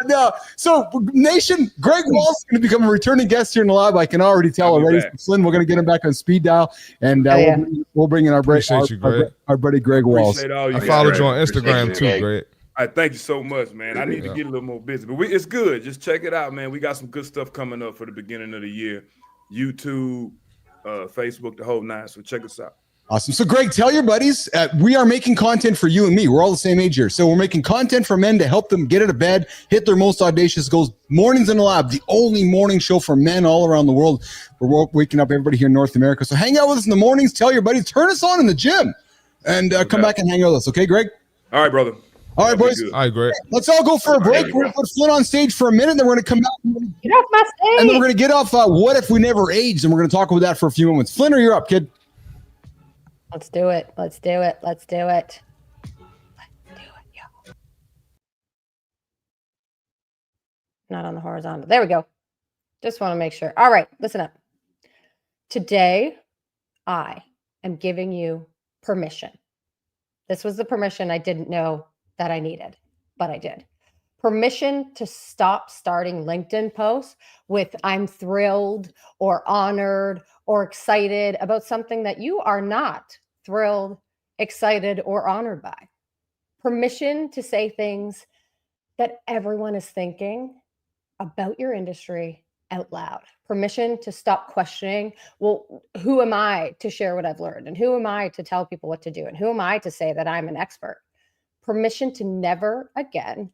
No. So, Nation, Greg Wall's going to become a returning guest here in the lab. I can already tell already. Flynn, we're going to get him back on speed dial, and we'll bring in our buddy Greg Walls. I followed you on Instagram too, Greg. I thank you so much, man. I need to get a little more busy, but it's good. Just check it out, man. We got some good stuff coming up for the beginning of the year. YouTube, Facebook, the whole 9. So check us out. Awesome. So, Greg, tell your buddies, we are making content for you and me. We're all the same age here. So we're making content for men to help them get out of bed, hit their most audacious goals. Mornings in the Lab, the only morning show for men all around the world. We're waking up everybody here in North America. So hang out with us in the mornings. Tell your buddies, turn us on in the gym, and come back and hang out with us. Okay, Greg? All right, brother. All right, boys. All right, Greg. Let's all go for a break. We're going to put Flynn on stage for a minute, then we're going to come back. Get off my stage. And then we're going to get off What If We Never Aged, and we're going to talk about that for a few moments. Flynn, you're up, kid. Let's do it. Let's do it. Let's do it. Let's do it, yo. Not on the horizontal. There we go. Just want to make sure. All right, listen up. Today, I am giving you permission. This was the permission I didn't know that I needed, but I did. Permission to stop starting LinkedIn posts with I'm thrilled or honored or excited about something that you are not thrilled, excited, or honored by. Permission to say things that everyone is thinking about your industry out loud. Permission to stop questioning, well, who am I to share what I've learned? And who am I to tell people what to do? And who am I to say that I'm an expert? Permission to never again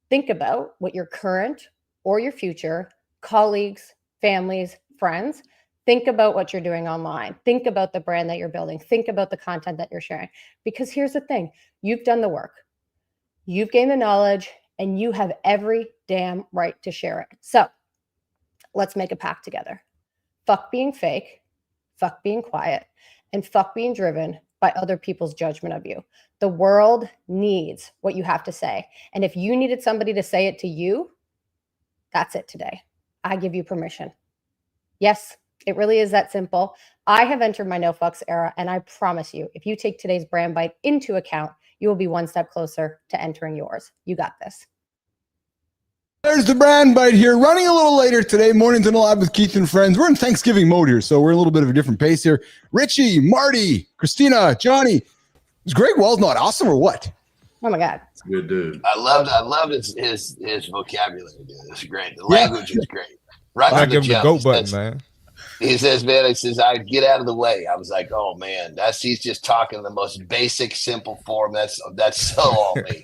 think about what your current or your future colleagues, families, friends think about what you're doing online. Think about the brand that you're building. Think about the content that you're sharing. Because here's the thing, you've done the work, you've gained the knowledge, and you have every damn right to share it. So let's make a pact together. Fuck being fake, fuck being quiet, and fuck being driven by other people's judgment of you. The world needs what you have to say. And if you needed somebody to say it to you, that's it today. I give you permission. Yes, it really is that simple. I have entered my no fucks era, and I promise you, if you take today's brand bite into account, you will be one step closer to entering yours. You got this. There's the brand bite here, running a little later today. Mornings and Live with Keith and friends. We're in Thanksgiving mode here, so we're in a little bit of a different pace here. Richie, Marty, Christina, Johnny. Is Greg Wells not awesome or what? Oh my God. It's a good dude. I loved his vocabulary, dude. It's great. The language is great. Right I from the give him the jump. GOAT button, man. He says, man, he says, I get out of the way. I was like, oh man, he's just talking the most basic, simple form. That's so all me.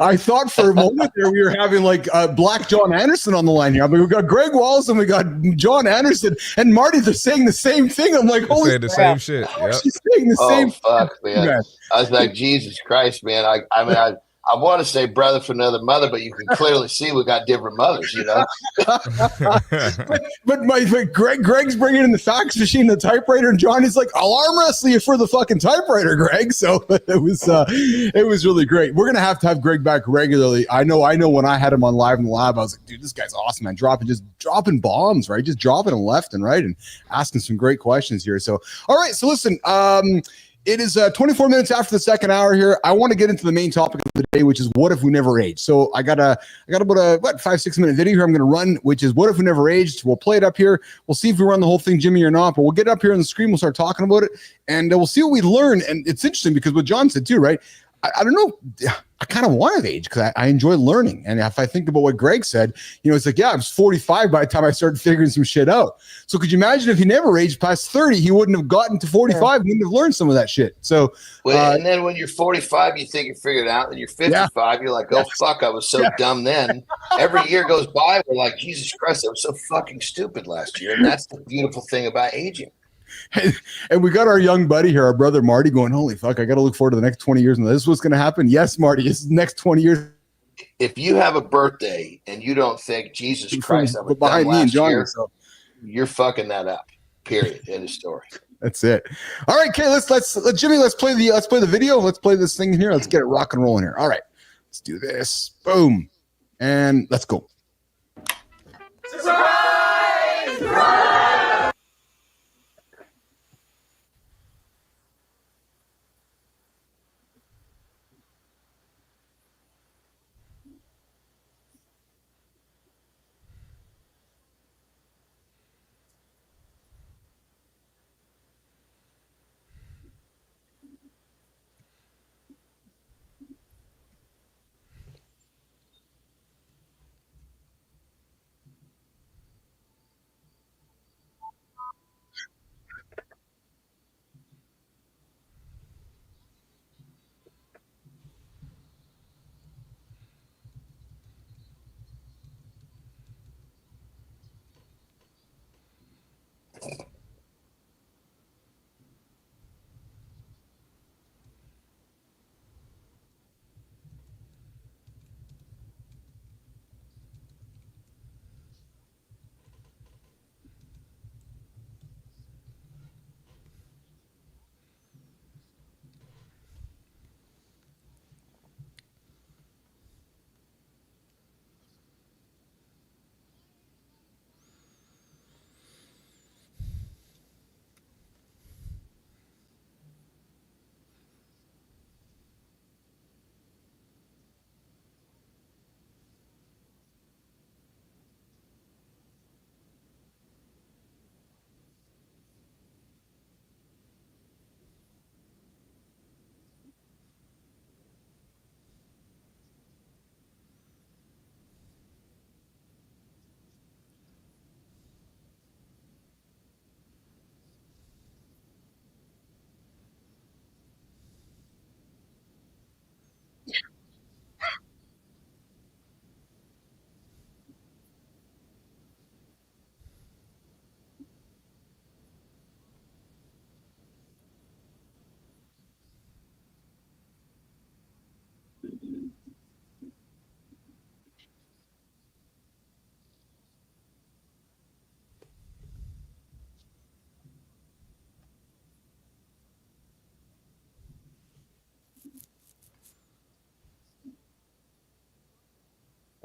I thought for a moment there we were having like Black John Andersen on the line here. I mean, we got Greg Walls and we got John Andersen and Marty. They're saying the same thing. I'm like, holy saying the same shit. Yep. Yep. She's saying the same. Fuck, man. I was like, Jesus Christ, man. I want to say brother from another mother, but you can clearly see we got different mothers, you know. but Greg's bringing in the fax machine, the typewriter, and Johnny's like, I'll arm wrestle you for the fucking typewriter, Greg. So it was really great. We're gonna have to have Greg back regularly. I know. When I had him on Live in the Lab, I was like, dude, this guy's awesome, man. Dropping bombs, right? Just dropping them left and right, and asking some great questions here. So, all right. So listen, it is 24 minutes after the second hour here. I want to get into the main topic of the day, which is what if we never aged. So I got about a 5-6 minute video here I'm going to run, which is what if we never aged. We'll play it up here. We'll see if we run the whole thing, Jimmy, or not. But we'll get up here on the screen. We'll start talking about it, and we'll see what we learn. And it's interesting because what John said too, right? I don't know. I kind of want to age because I enjoy learning. And if I think about what Greg said, it's like, yeah, I was 45 by the time I started figuring some shit out. So could you imagine if he never aged past 30, he wouldn't have gotten to 45, wouldn't have learned some of that shit. So, and then when you're 45, you think you figured it out. And you're 55, you're like, oh, fuck, I was so dumb then. Every year goes by, we're like, Jesus Christ, I was so fucking stupid last year. And that's the beautiful thing about aging. And we got our young buddy here, our brother Marty, going, holy fuck, I got to look forward to the next 20 years. And this is what's going to happen. Yes, Marty, it's the next 20 years. If you have a birthday and you don't think, Jesus Christ, I was behind me and John, year, you're fucking that up. Period. End of story. That's it. All right, okay, let's Jimmy, let's play the video. Let's play this thing here. Let's get it rock and rolling here. All right, let's do this. Boom, and let's go. Surprise! Surprise!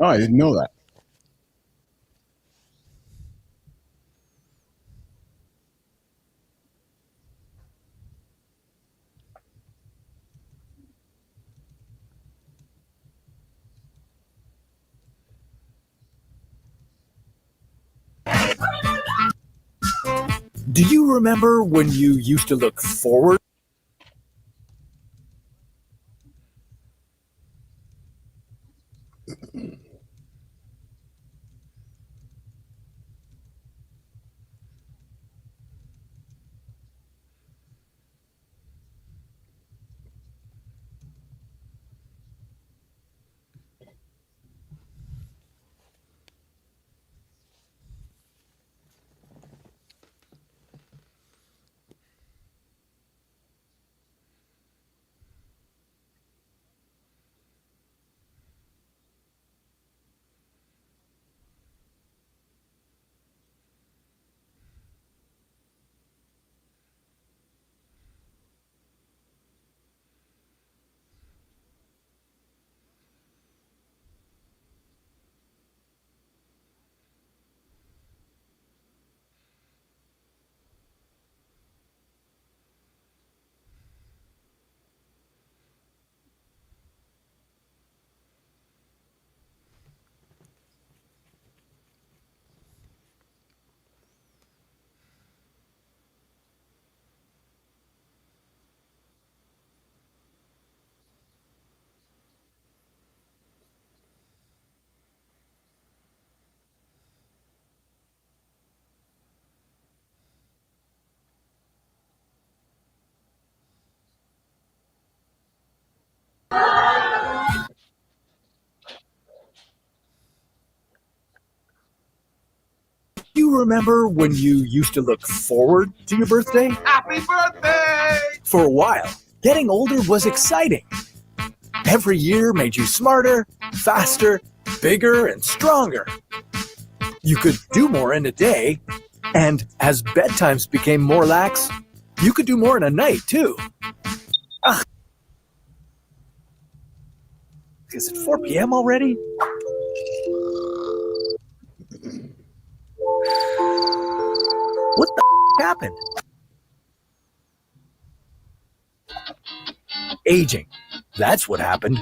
Oh, I didn't know that. Do you remember when you used to look forward? Do you remember when you used to look forward to your birthday? Happy birthday! For a while, getting older was exciting. Every year made you smarter, faster, bigger, and stronger. You could do more in a day, and as bedtimes became more lax, you could do more in a night, too. Ugh. Is it 4 p.m. already? What the happened? Aging. That's what happened.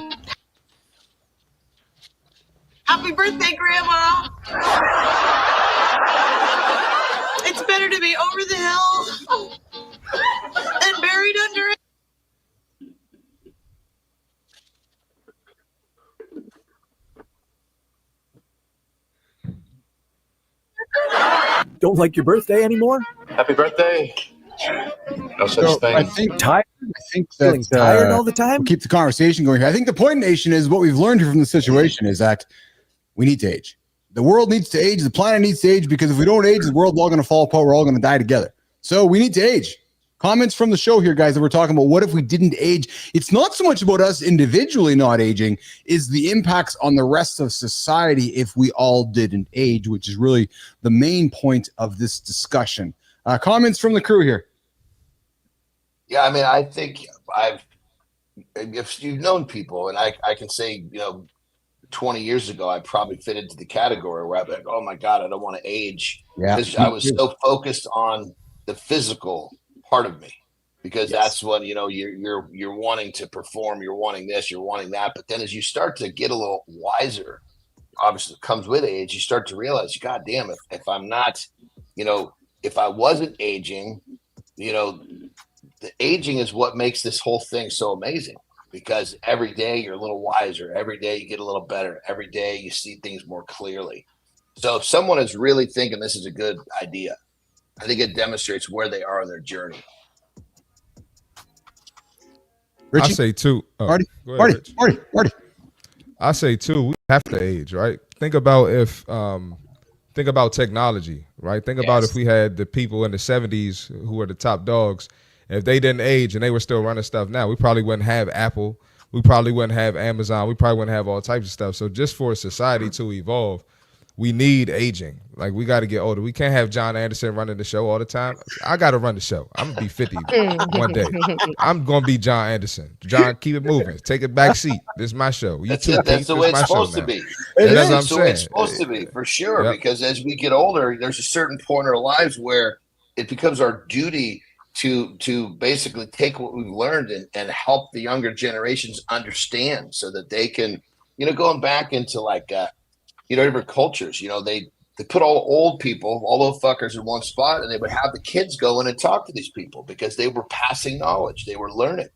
Happy birthday, Grandma! It's better to be over the hill than buried under it. Don't like your birthday anymore? Happy birthday. No such thing. I think Tired? I think Feeling that tired all the time? we'll keep the conversation going here. I think the point, Nation, is what we've learned here from the situation is that we need to age. The world needs to age. The planet needs to age, because if we don't age, the world's all going to fall apart. We're all going to die together. So we need to age. Comments from the show here, guys, that we're talking about. What if we didn't age? It's not so much about us individually not aging, is the impacts on the rest of society if we all didn't age, which is really the main point of this discussion. Comments from the crew here. Yeah, I mean, I think if you've known people, and I can say, 20 years ago, I probably fit into the category where I'd be like, oh my God, I don't want to age. Yeah, because I was so focused on the physical part of me, because that's what, you're wanting to perform, you're wanting this, you're wanting that. But then as you start to get a little wiser, obviously it comes with age, you start to realize, God damn, if I'm not, if I wasn't aging, the aging is what makes this whole thing so amazing, because every day you're a little wiser. Every day you get a little better. Every day you see things more clearly. So if someone is really thinking this is a good idea, I think it demonstrates where they are in their journey. Richie? I say too. Marty, go ahead, Marty. I say too. We have to age, right? Think about think about technology, right? Think about if we had the people in the 70s who were the top dogs. If they didn't age and they were still running stuff now, we probably wouldn't have Apple. We probably wouldn't have Amazon. We probably wouldn't have all types of stuff. So just for society to evolve, we need aging. Like, we got to get older. We can't have John Andersen running the show all the time. I got to run the show. I'm gonna be 50 one day. I'm gonna be John Andersen. John, keep it moving. Take a back seat. This is my show. You That's too, it. That's Pete. the This way is my it's show supposed to now. be. That's what I'm That's the way it's saying. supposed to be, for sure. Yep. Because as we get older, there's a certain point in our lives where it becomes our duty to basically take what we've learned and help the younger generations understand, so that they can, going back into like, different cultures, they put all old people, all those fuckers in one spot, and they would have the kids go in and talk to these people because they were passing knowledge. They were learning,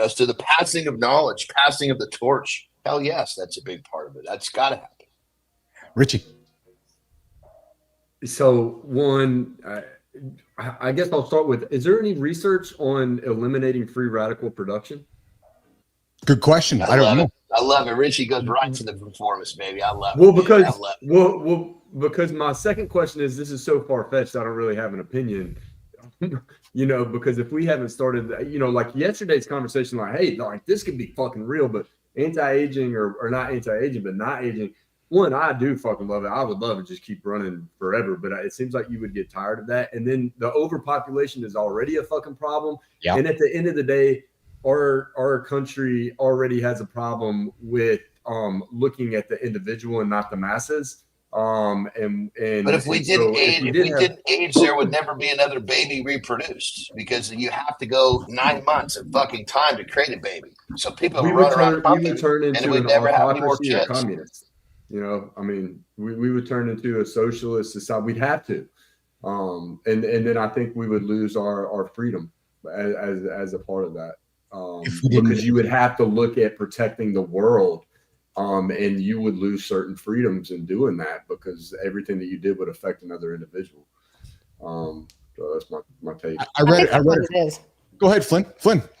so the passing of knowledge, passing of the torch. Hell yes, that's a big part of it. That's got to happen. Richie. So one, I guess I'll start with, is there any research on eliminating free radical production? Good question. I don't know. I love it. Richie goes right to the performance, baby. I love Well, it. Because because my second question is, this is so far-fetched, I don't really have an opinion. Because if we haven't started, like yesterday's conversation, like, hey, like this could be fucking real, but anti-aging or not anti-aging, but not aging. One, I do fucking love it. I would love it, just keep running forever, but it seems like you would get tired of that. And then the overpopulation is already a fucking problem. Yeah. And at the end of the day, our country already has a problem with looking at the individual and not the masses. But if we didn't age, there would never be another baby reproduced, because you have to go 9 months of fucking time to create a baby. So people we run would around turn into and we'd an never have any more autocracy or kids. communist. We would turn into a socialist society. We'd have to, and then I think we would lose our freedom as a part of that, because you would have to look at protecting the world. And you would lose certain freedoms in doing that, because everything that you did would affect another individual. So that's my take. I read it. It is. Go ahead, Flynn.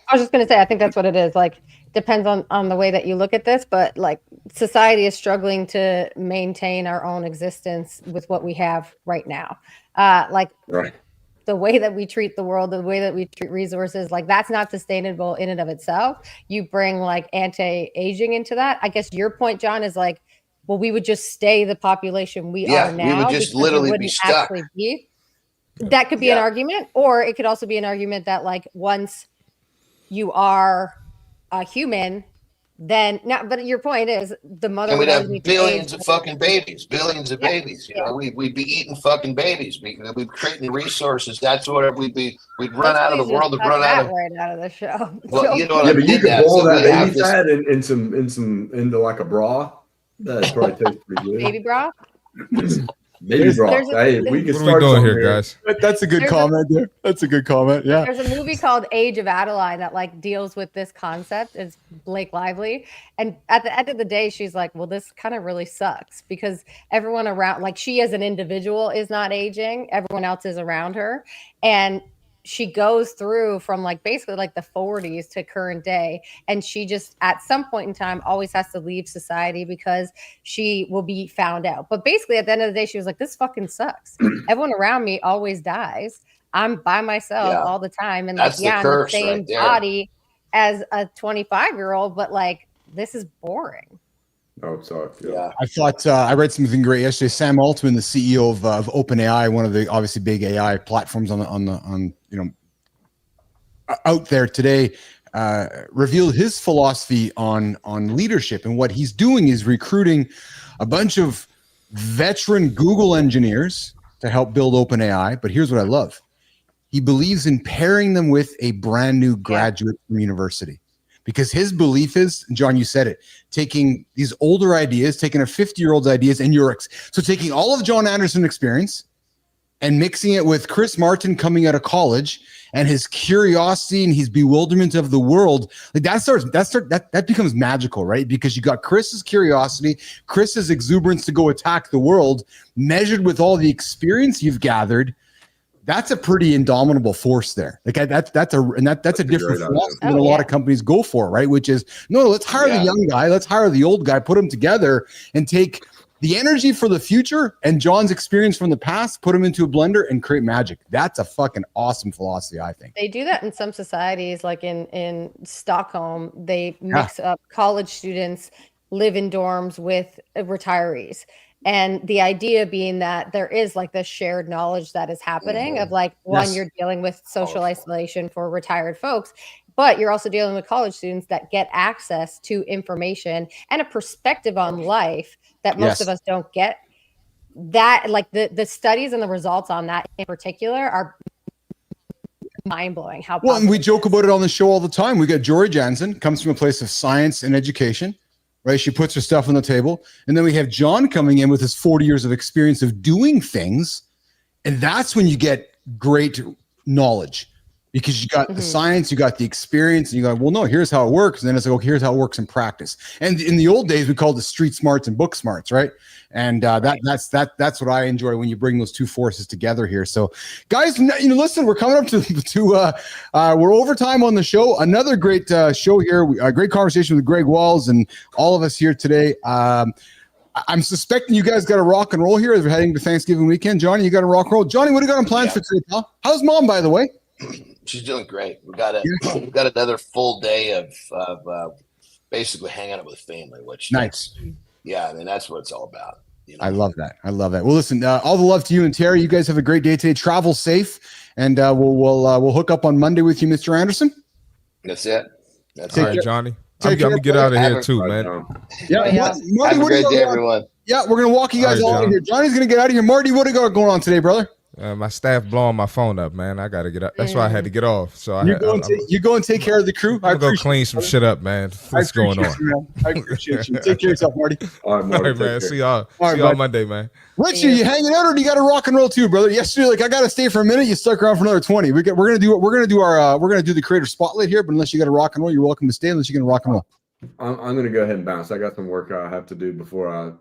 I was just going to say, I think that's what it is. Like, depends on the way that you look at this, but like society is struggling to maintain our own existence with what we have right now. Right. The way that we treat the world, the way that we treat resources, like that's not sustainable in and of itself. You bring like anti-aging into that. I guess your point, John, is like, well, we would just stay the population we are now. We would just literally be stuck. That could be an argument, or it could also be an argument that like once you are a human, then now, but your point is the mother and we'd would have always need to billions age. of fucking babies, billions of babies. We'd be eating fucking babies. We'd be creating resources. That's what we'd run out of the world. Cut that right out of the show. Well, you know what? Yeah, but you could boil that baby this, fat into like a broth. That probably tastes pretty good. Baby broth. Baby broth. Hey, we could start doing here, guys. That's a good comment there. That's a good comment. Yeah. There's a movie called Age of Adeline that like deals with this concept. It's Blake Lively. And at the end of the day, she's like, well, this kind of really sucks because everyone around, like she as an individual is not aging. Everyone else is around her. And she goes through from like basically like the 40s to current day. And she just at some point in time always has to leave society because she will be found out. But basically at the end of the day, she was like, this fucking sucks. Everyone around me always dies. I'm by myself all the time. And that's like, the I'm curse the same right there. body as a 25-year-old, but like, this is boring. Oh, sorry. Yeah. I thought I read something great yesterday. Sam Altman, the CEO of OpenAI, one of the obviously big AI platforms on out there today, revealed his philosophy on leadership, and what he's doing is recruiting a bunch of veteran Google engineers to help build OpenAI. But here's what I love: he believes in pairing them with a brand new graduate from university. Because his belief is, John, you said it, taking these older ideas, taking a 50-year-old's ideas, and so taking all of John Andersen experience and mixing it with Chris Martin coming out of college and his curiosity and his bewilderment of the world, like that becomes magical, right? Because you got Chris's curiosity, Chris's exuberance to go attack the world, measured with all the experience you've gathered. That's a pretty indomitable force there. Like that's a different philosophy than a lot of companies go for, right? Which is no, let's hire the young guy, let's hire the old guy, put them together, and take the energy for the future and John's experience from the past, put them into a blender and create magic. That's a fucking awesome philosophy, I think. They do that in some societies, like in Stockholm. They mix up college students, live in dorms with retirees. And the idea being that there is like this shared knowledge that is happening of like, one, you're dealing with social isolation for retired folks, but you're also dealing with college students that get access to information and a perspective on life that most of us don't get. That like the studies and the results on that in particular are mind-blowing. How well, and we joke about it on the show all the time. We got Jory Janzen, comes from a place of science and education, right? She puts her stuff on the table. And then we have John coming in with his 40 years of experience of doing things. And that's when you get great knowledge, because you got the science, you got the experience, and you go, well, no, here's how it works. And then it's like, okay, here's how it works in practice. And in the old days, we called it street smarts and book smarts, right? And that's what I enjoy when you bring those two forces together here. So, guys, listen, we're coming up to we're overtime on the show. Another great show here. A great conversation with Greg Walls and all of us here today. I'm suspecting you guys got a rock and roll here as we're heading to Thanksgiving weekend. Johnny, you got a rock and roll. Johnny, what do you got on plans for today, pal? How's mom, by the way? She's doing great. We got another full day of basically hanging out with family, which nice. Yeah, I mean that's what it's all about. I love that. Well, listen, all the love to you and Terry. You guys have a great day today. Travel safe, and we'll hook up on Monday with you, Mr. Anderson. That's it. All right, Johnny. I'm gonna get out of here too, man. Yeah, Marty, have a great day, everyone. Yeah, we're gonna walk you guys all out of here. Johnny's gonna get out of here. Marty, what do you got going on today, brother? My staff blowing my phone up, man. I gotta get up. That's why I had to get off. So you go and take care of the crew. I'm gonna go clean some shit up, man. What's going on? You, I appreciate you. Take care of yourself, Marty. All right, man. See y'all. See y'all Monday, man. Richie, you hanging out, or do you got to rock and roll too, brother? Yesterday, like I gotta stay for a minute. You stuck around for another 20. We're gonna do the creator spotlight here. But unless you got to rock and roll, you're welcome to stay. Unless you're gonna rock and roll. I'm gonna go ahead and bounce. I got some work I have to do before I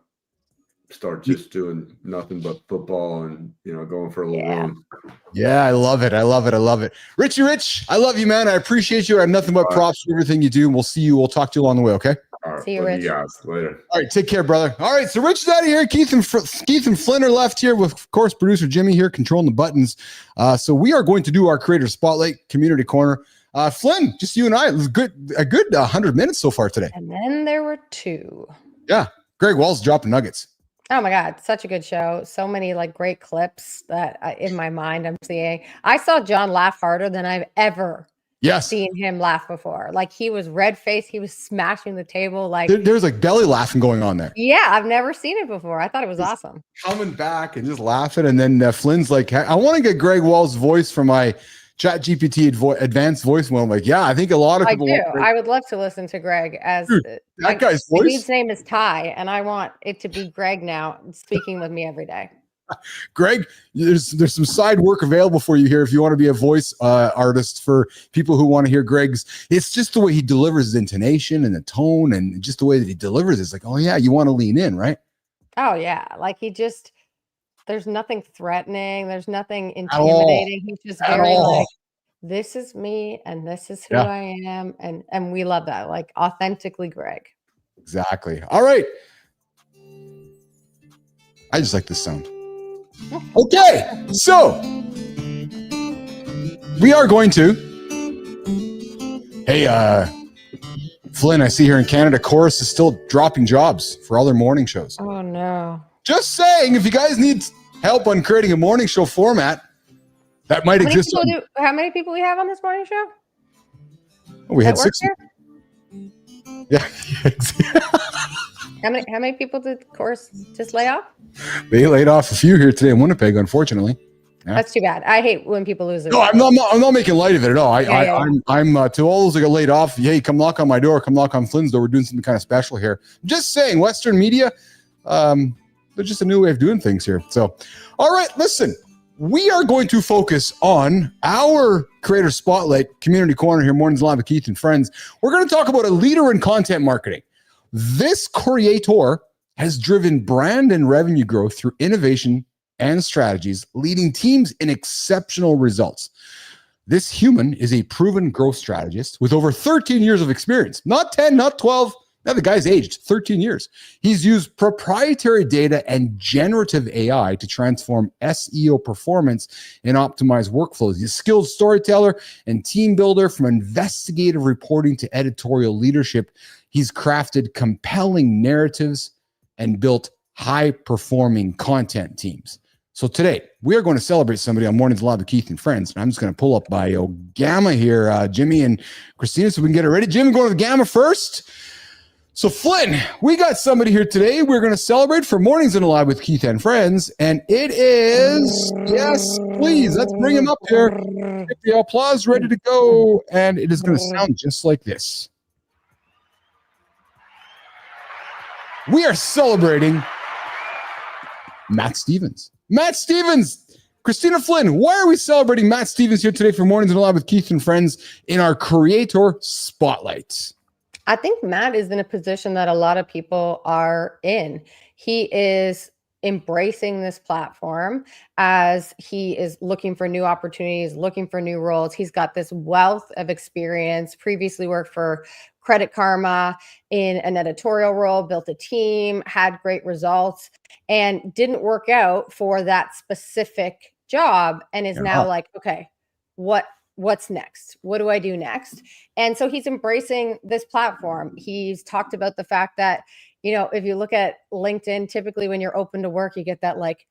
start just doing nothing but football and going for a little run. Yeah, I love it. Richie Rich, I love you, man. I appreciate you. I have nothing but props for everything you do, and we'll see you. We'll talk to you along the way, okay? All right, see you, Rich. You guys later. All right, take care, brother. All right, so Rich is out of here. Keith and Flynn are left here with, of course, producer Jimmy here controlling the buttons. So we are going to do our creator spotlight, community corner. Flynn, just you and I. It was a good 100 minutes so far today. And then there were 2. Yeah, Greg Walls dropping nuggets. Oh my God, such a good show. So many like great clips that in my mind I'm seeing. I saw John laugh harder than I've ever seen him laugh before. Like he was red-faced, he was smashing the table. Like there's like belly laughing going on there. Yeah, I've never seen it before. I thought it was awesome. Coming back and just laughing. And then Flynn's like, I want to get Greg Walls' voice from my ChatGPT advanced voice. Well, I'm like, yeah, I think a lot of people. I would love to listen to Greg as that guy's voice. His name is Ty, and I want it to be Greg now, speaking with me every day. Greg, there's some side work available for you here if you want to be a voice artist for people who want to hear Greg's. It's just the way he delivers his intonation and the tone, and just the way that he delivers. It's like, oh yeah, you want to lean in, right? Oh yeah, like there's nothing threatening. There's nothing intimidating. He's just very like, this is me and this is who I am. And we love that. Like authentically Greg. Exactly. All right. I just like this sound. Okay. So we are going to, Flynn, I see here in Canada, Chorus is still dropping jobs for all their morning shows. Oh no. Just saying, if you guys need help on creating a morning show format that might exist. How many people we have on this morning show? We had 6. Yeah. How many people did Chorus just lay off? They laid off a few here today in Winnipeg, unfortunately. Yeah. That's too bad. I hate when people lose their No, I'm not making light of it at all. I'm to all those that got laid off. Hey, come knock on my door. Come knock on Flynn's door. We're doing something kind of special here. I'm just saying, Western media, there's just a new way of doing things here. So, all right, listen, we are going to focus on our creator spotlight community corner here, Mornings Live with Keith and Friends. We're going to talk about a leader in content marketing. This creator has driven brand and revenue growth through innovation and strategies, leading teams in exceptional results. This human is a proven growth strategist with over 13 years of experience, not 10, not 12. Now the guy's aged 13 years. He's used proprietary data and generative AI to transform SEO performance and optimize workflows. He's a skilled storyteller and team builder. From investigative reporting to editorial leadership, he's crafted compelling narratives and built high-performing content teams. So today, we are going to celebrate somebody on Mornings Live with Keith and Friends. And I'm just going to pull up bio Gamma here, Jimmy and Christina, so we can get it ready. Jimmy, going to the Gamma first. So Flynn, we got somebody here today. We're going to celebrate for Mornings and Live with Keith and Friends. And it is, yes, please, let's bring him up here. Get the applause ready to go. And it is going to sound just like this. We are celebrating Matt Stevens. Matt Stevens, Christina Flynn, why are we celebrating Matt Stevens here today for Mornings and Live with Keith and Friends in our Creator Spotlight? I think Matt is in a position that a lot of people are in. He is embracing this platform as he is looking for new opportunities, looking for new roles. He's got this wealth of experience, previously worked for Credit Karma in an editorial role, built a team, had great results, and didn't work out for that specific job, and is now like, okay, what's next? What do I do next? And so he's embracing this platform. He's talked about the fact that, you know, if you look at LinkedIn, typically when you're open to work, you get that like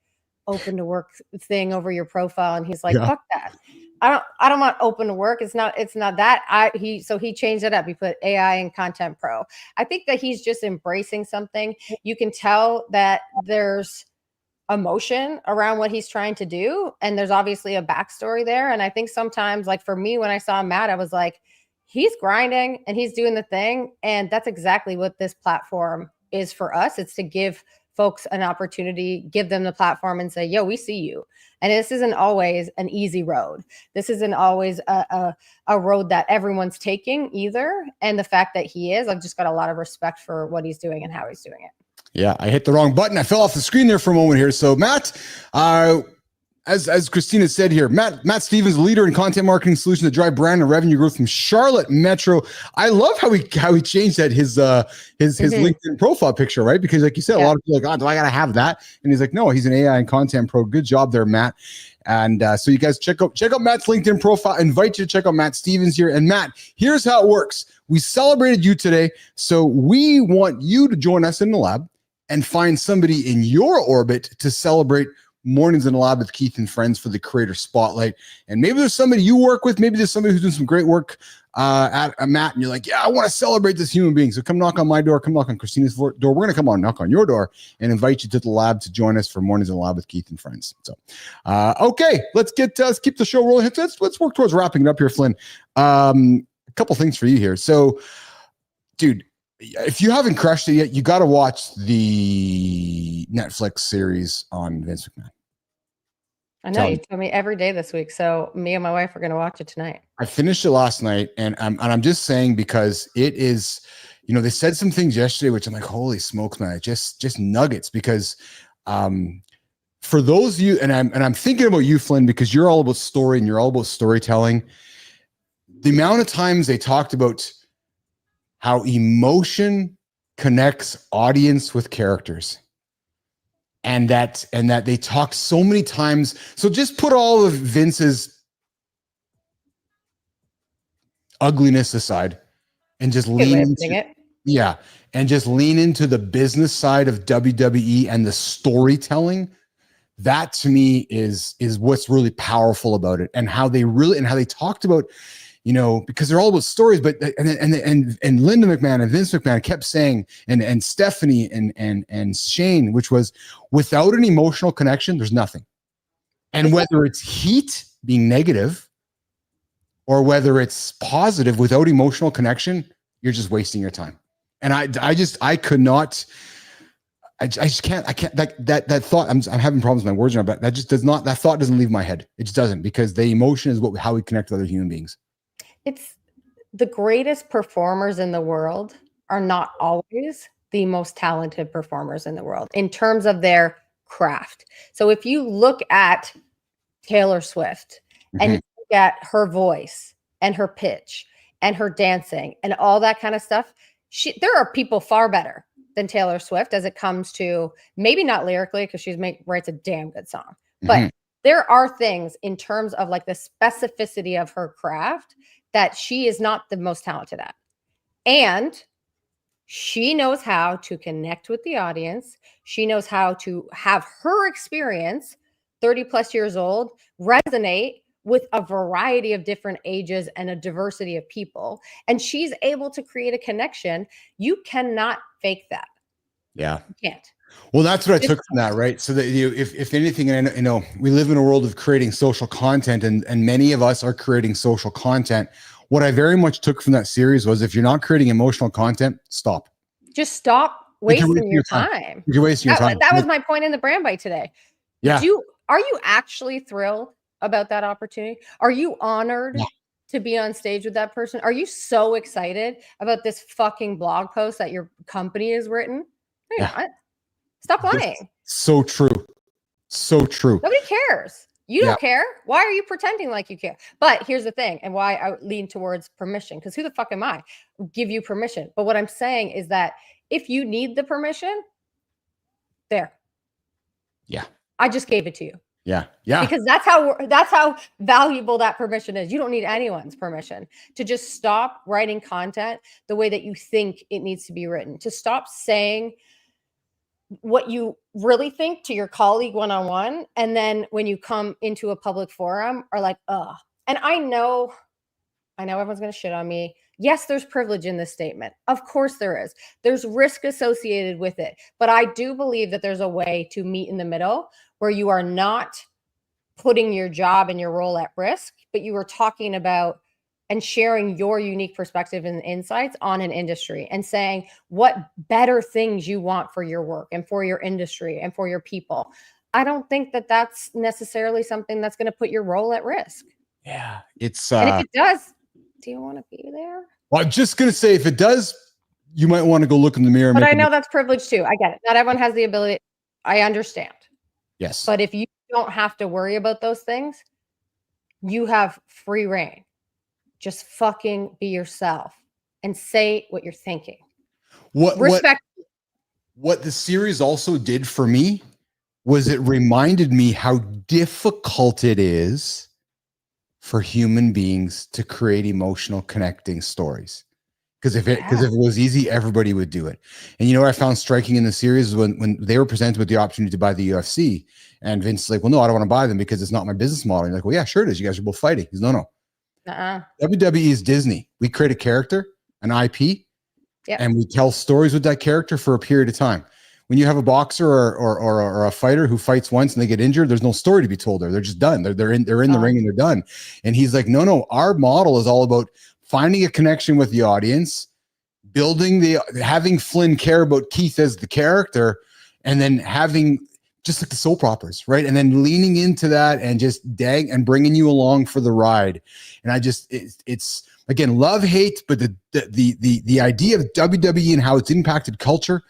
open to work thing over your profile. And he's like, fuck that. I don't want open to work. It's not that. So he changed it up. He put AI and content pro. I think that he's just embracing something. You can tell that there's emotion around what he's trying to do, and there's obviously a backstory there. And I think sometimes, like for me, when I saw Matt, I was like, he's grinding and he's doing the thing, and that's exactly what this platform is for us. It's to give folks an opportunity, give them the platform and say, yo, we see you. And this isn't always an easy road. This isn't always a road that everyone's taking either. And the fact that he is, I've just got a lot of respect for what he's doing and how he's doing it. Yeah, I hit the wrong button. I fell off the screen there for a moment here. So Matt, as Christina said here, Matt Stevens, leader in content marketing solutions that drive brand and revenue growth from Charlotte Metro. I love how he changed that his LinkedIn profile picture, right? Because like you said, a lot of people are like, oh, do I gotta have that? And he's like, no, he's an AI and content pro. Good job there, Matt. And so you guys check out Matt's LinkedIn profile. I invite you to check out Matt Stevens here. And Matt, here's how it works. We celebrated you today, so we want you to join us in the lab and find somebody in your orbit to celebrate Mornings in the Lab with Keith and Friends for the Creator Spotlight. And maybe there's somebody you work with. Maybe there's somebody who's doing some great work at Matt, and you're like, yeah, I want to celebrate this human being. So come knock on my door. Come knock on Christina's door. We're going to come on knock on your door and invite you to the lab to join us for Mornings in the Lab with Keith and Friends. So, okay, let's keep the show rolling. Let's work towards wrapping it up here, Flynn. A couple things for you here. So, dude, if you haven't crushed it yet, you got to watch the Netflix series on Vince McMahon. I know you told me every day this week, so me and my wife are going to watch it tonight. I finished it last night, and I'm just saying because it is, you know, they said some things yesterday, which I'm like, holy smokes, man, just nuggets. Because for those of you, and I'm thinking about you, Flynn, because you're all about story and you're all about storytelling. The amount of times they talked about how emotion connects audience with characters. And that they talked so many times. So just put all of Vince's ugliness aside and just lean into it. Yeah. And just lean into the business side of WWE and the storytelling. That to me is what's really powerful about it, and how they talked about, you know, because they're all about stories, but and Linda McMahon and Vince McMahon kept saying, and Stephanie and Shane, which was, without an emotional connection, there's nothing. And whether it's heat being negative or whether it's positive, without emotional connection, you're just wasting your time. And I just can't, that thought, I'm having problems with my words now, but that thought doesn't leave my head. It just doesn't, because the emotion is how we connect with other human beings. It's the greatest performers in the world are not always the most talented performers in the world in terms of their craft. So if you look at Taylor Swift and you look at her voice and her pitch and her dancing and all that kind of stuff, there are people far better than Taylor Swift as it comes to, maybe not lyrically, because she writes a damn good song, but there are things in terms of like the specificity of her craft that she is not the most talented at. And She knows how to connect with the audience. She knows how to have her experience, 30 plus years old, resonate with a variety of different ages and a diversity of people. And she's able to create a connection. You cannot fake that. Yeah. You can't. Well, that's what I took from that, right? So that if anything, and I know we live in a world of creating social content, and many of us are creating social content. What I very much took from that series was, if you're not creating emotional content, stop. Just stop wasting your time. You're wasting your time. That was my point in the brand bite today. Yeah. Are you actually thrilled about that opportunity? Are you honored to be on stage with that person? Are you so excited about this fucking blog post that your company has written? No, you're not. Stop lying. So true. So true. Nobody cares. You don't care. Why are you pretending like you care? But here's the thing, and why I lean towards permission, because who the fuck am I? Give you permission. But what I'm saying is that if you need the permission, there. Yeah. I just gave it to you. Yeah. Yeah. Because that's how valuable that permission is. You don't need anyone's permission to just stop writing content the way that you think it needs to be written, to stop saying what you really think to your colleague one-on-one, and then when you come into a public forum are like, ugh. And I know everyone's going to shit on me. Yes, there's privilege in this statement. Of course there is. There's risk associated with it. But I do believe that there's a way to meet in the middle where you are not putting your job and your role at risk, but you are talking about and sharing your unique perspective and insights on an industry, and saying what better things you want for your work and for your industry and for your people. I don't think that that's necessarily something that's going to put your role at risk. Yeah. And if it does, do you want to be there? Well, I'm just going to say, if it does, you might want to go look in the mirror. But I know that's privilege too. I get it. Not everyone has the ability. I understand. Yes. But if you don't have to worry about those things, you have free reign. Just fucking be yourself and say what you're thinking. What the series also did for me was it reminded me how difficult it is for human beings to create emotional connecting stories. Because if it was easy, everybody would do it. And you know what I found striking in the series, when they were presented with the opportunity to buy the UFC, and Vince's like, well, no, I don't want to buy them because it's not my business model. And you're like, well, yeah, sure it is. You guys are both fighting. He's no. WWE is Disney. We create a character, an IP, and we tell stories with that character for a period of time. When you have a boxer or a fighter who fights once and they get injured, there's no story to be told there. They're just done. They're in the ring and they're done. And he's like, no, our model is all about finding a connection with the audience, having Flynn care about Keith as the character, and then having just like the soap operas, right? And then leaning into that and just and bringing you along for the ride. And it's again, love, hate, but the idea of WWE and how it's impacted culture,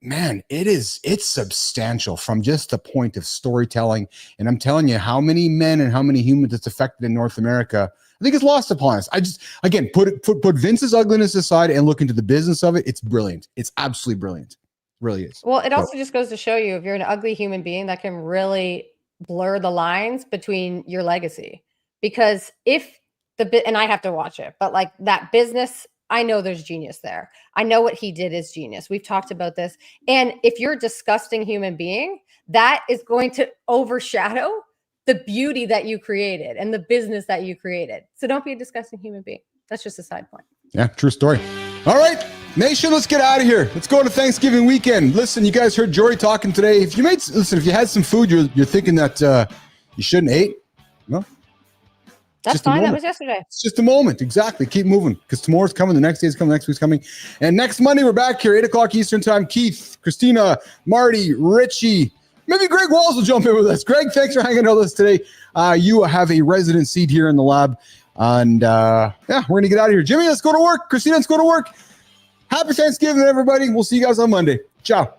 man, it's substantial from just the point of storytelling. And I'm telling you, how many men and how many humans it's affected in North America, I think it's lost upon us. I just, again, put Vince's ugliness aside and look into the business of it. It's brilliant. It's absolutely brilliant. Really is. Well, it also just goes to show you, if you're an ugly human being, that can really blur the lines between your legacy. Because and I have to watch it, but like that business, I know there's genius there. I know what he did is genius. We've talked about this. And if you're a disgusting human being, that is going to overshadow the beauty that you created and the business that you created. So don't be a disgusting human being. That's just a side point. Yeah, true story. All right, nation, let's get out of here. Let's go to Thanksgiving weekend. Listen, you guys heard Jory talking today. If you had some food you're thinking that you shouldn't eat, no. That's fine. That was yesterday. It's just a moment. Exactly. Keep moving, because tomorrow's coming. The next day's coming. Next week's coming. And next Monday, we're back here, 8 o'clock Eastern time. Keith, Christina, Marty, Richie. Maybe Greg Walls will jump in with us. Greg, thanks for hanging out with us today. You have a resident seat here in the lab. And we're going to get out of here. Jimmy, let's go to work. Christina, let's go to work. Happy Thanksgiving, everybody. We'll see you guys on Monday. Ciao.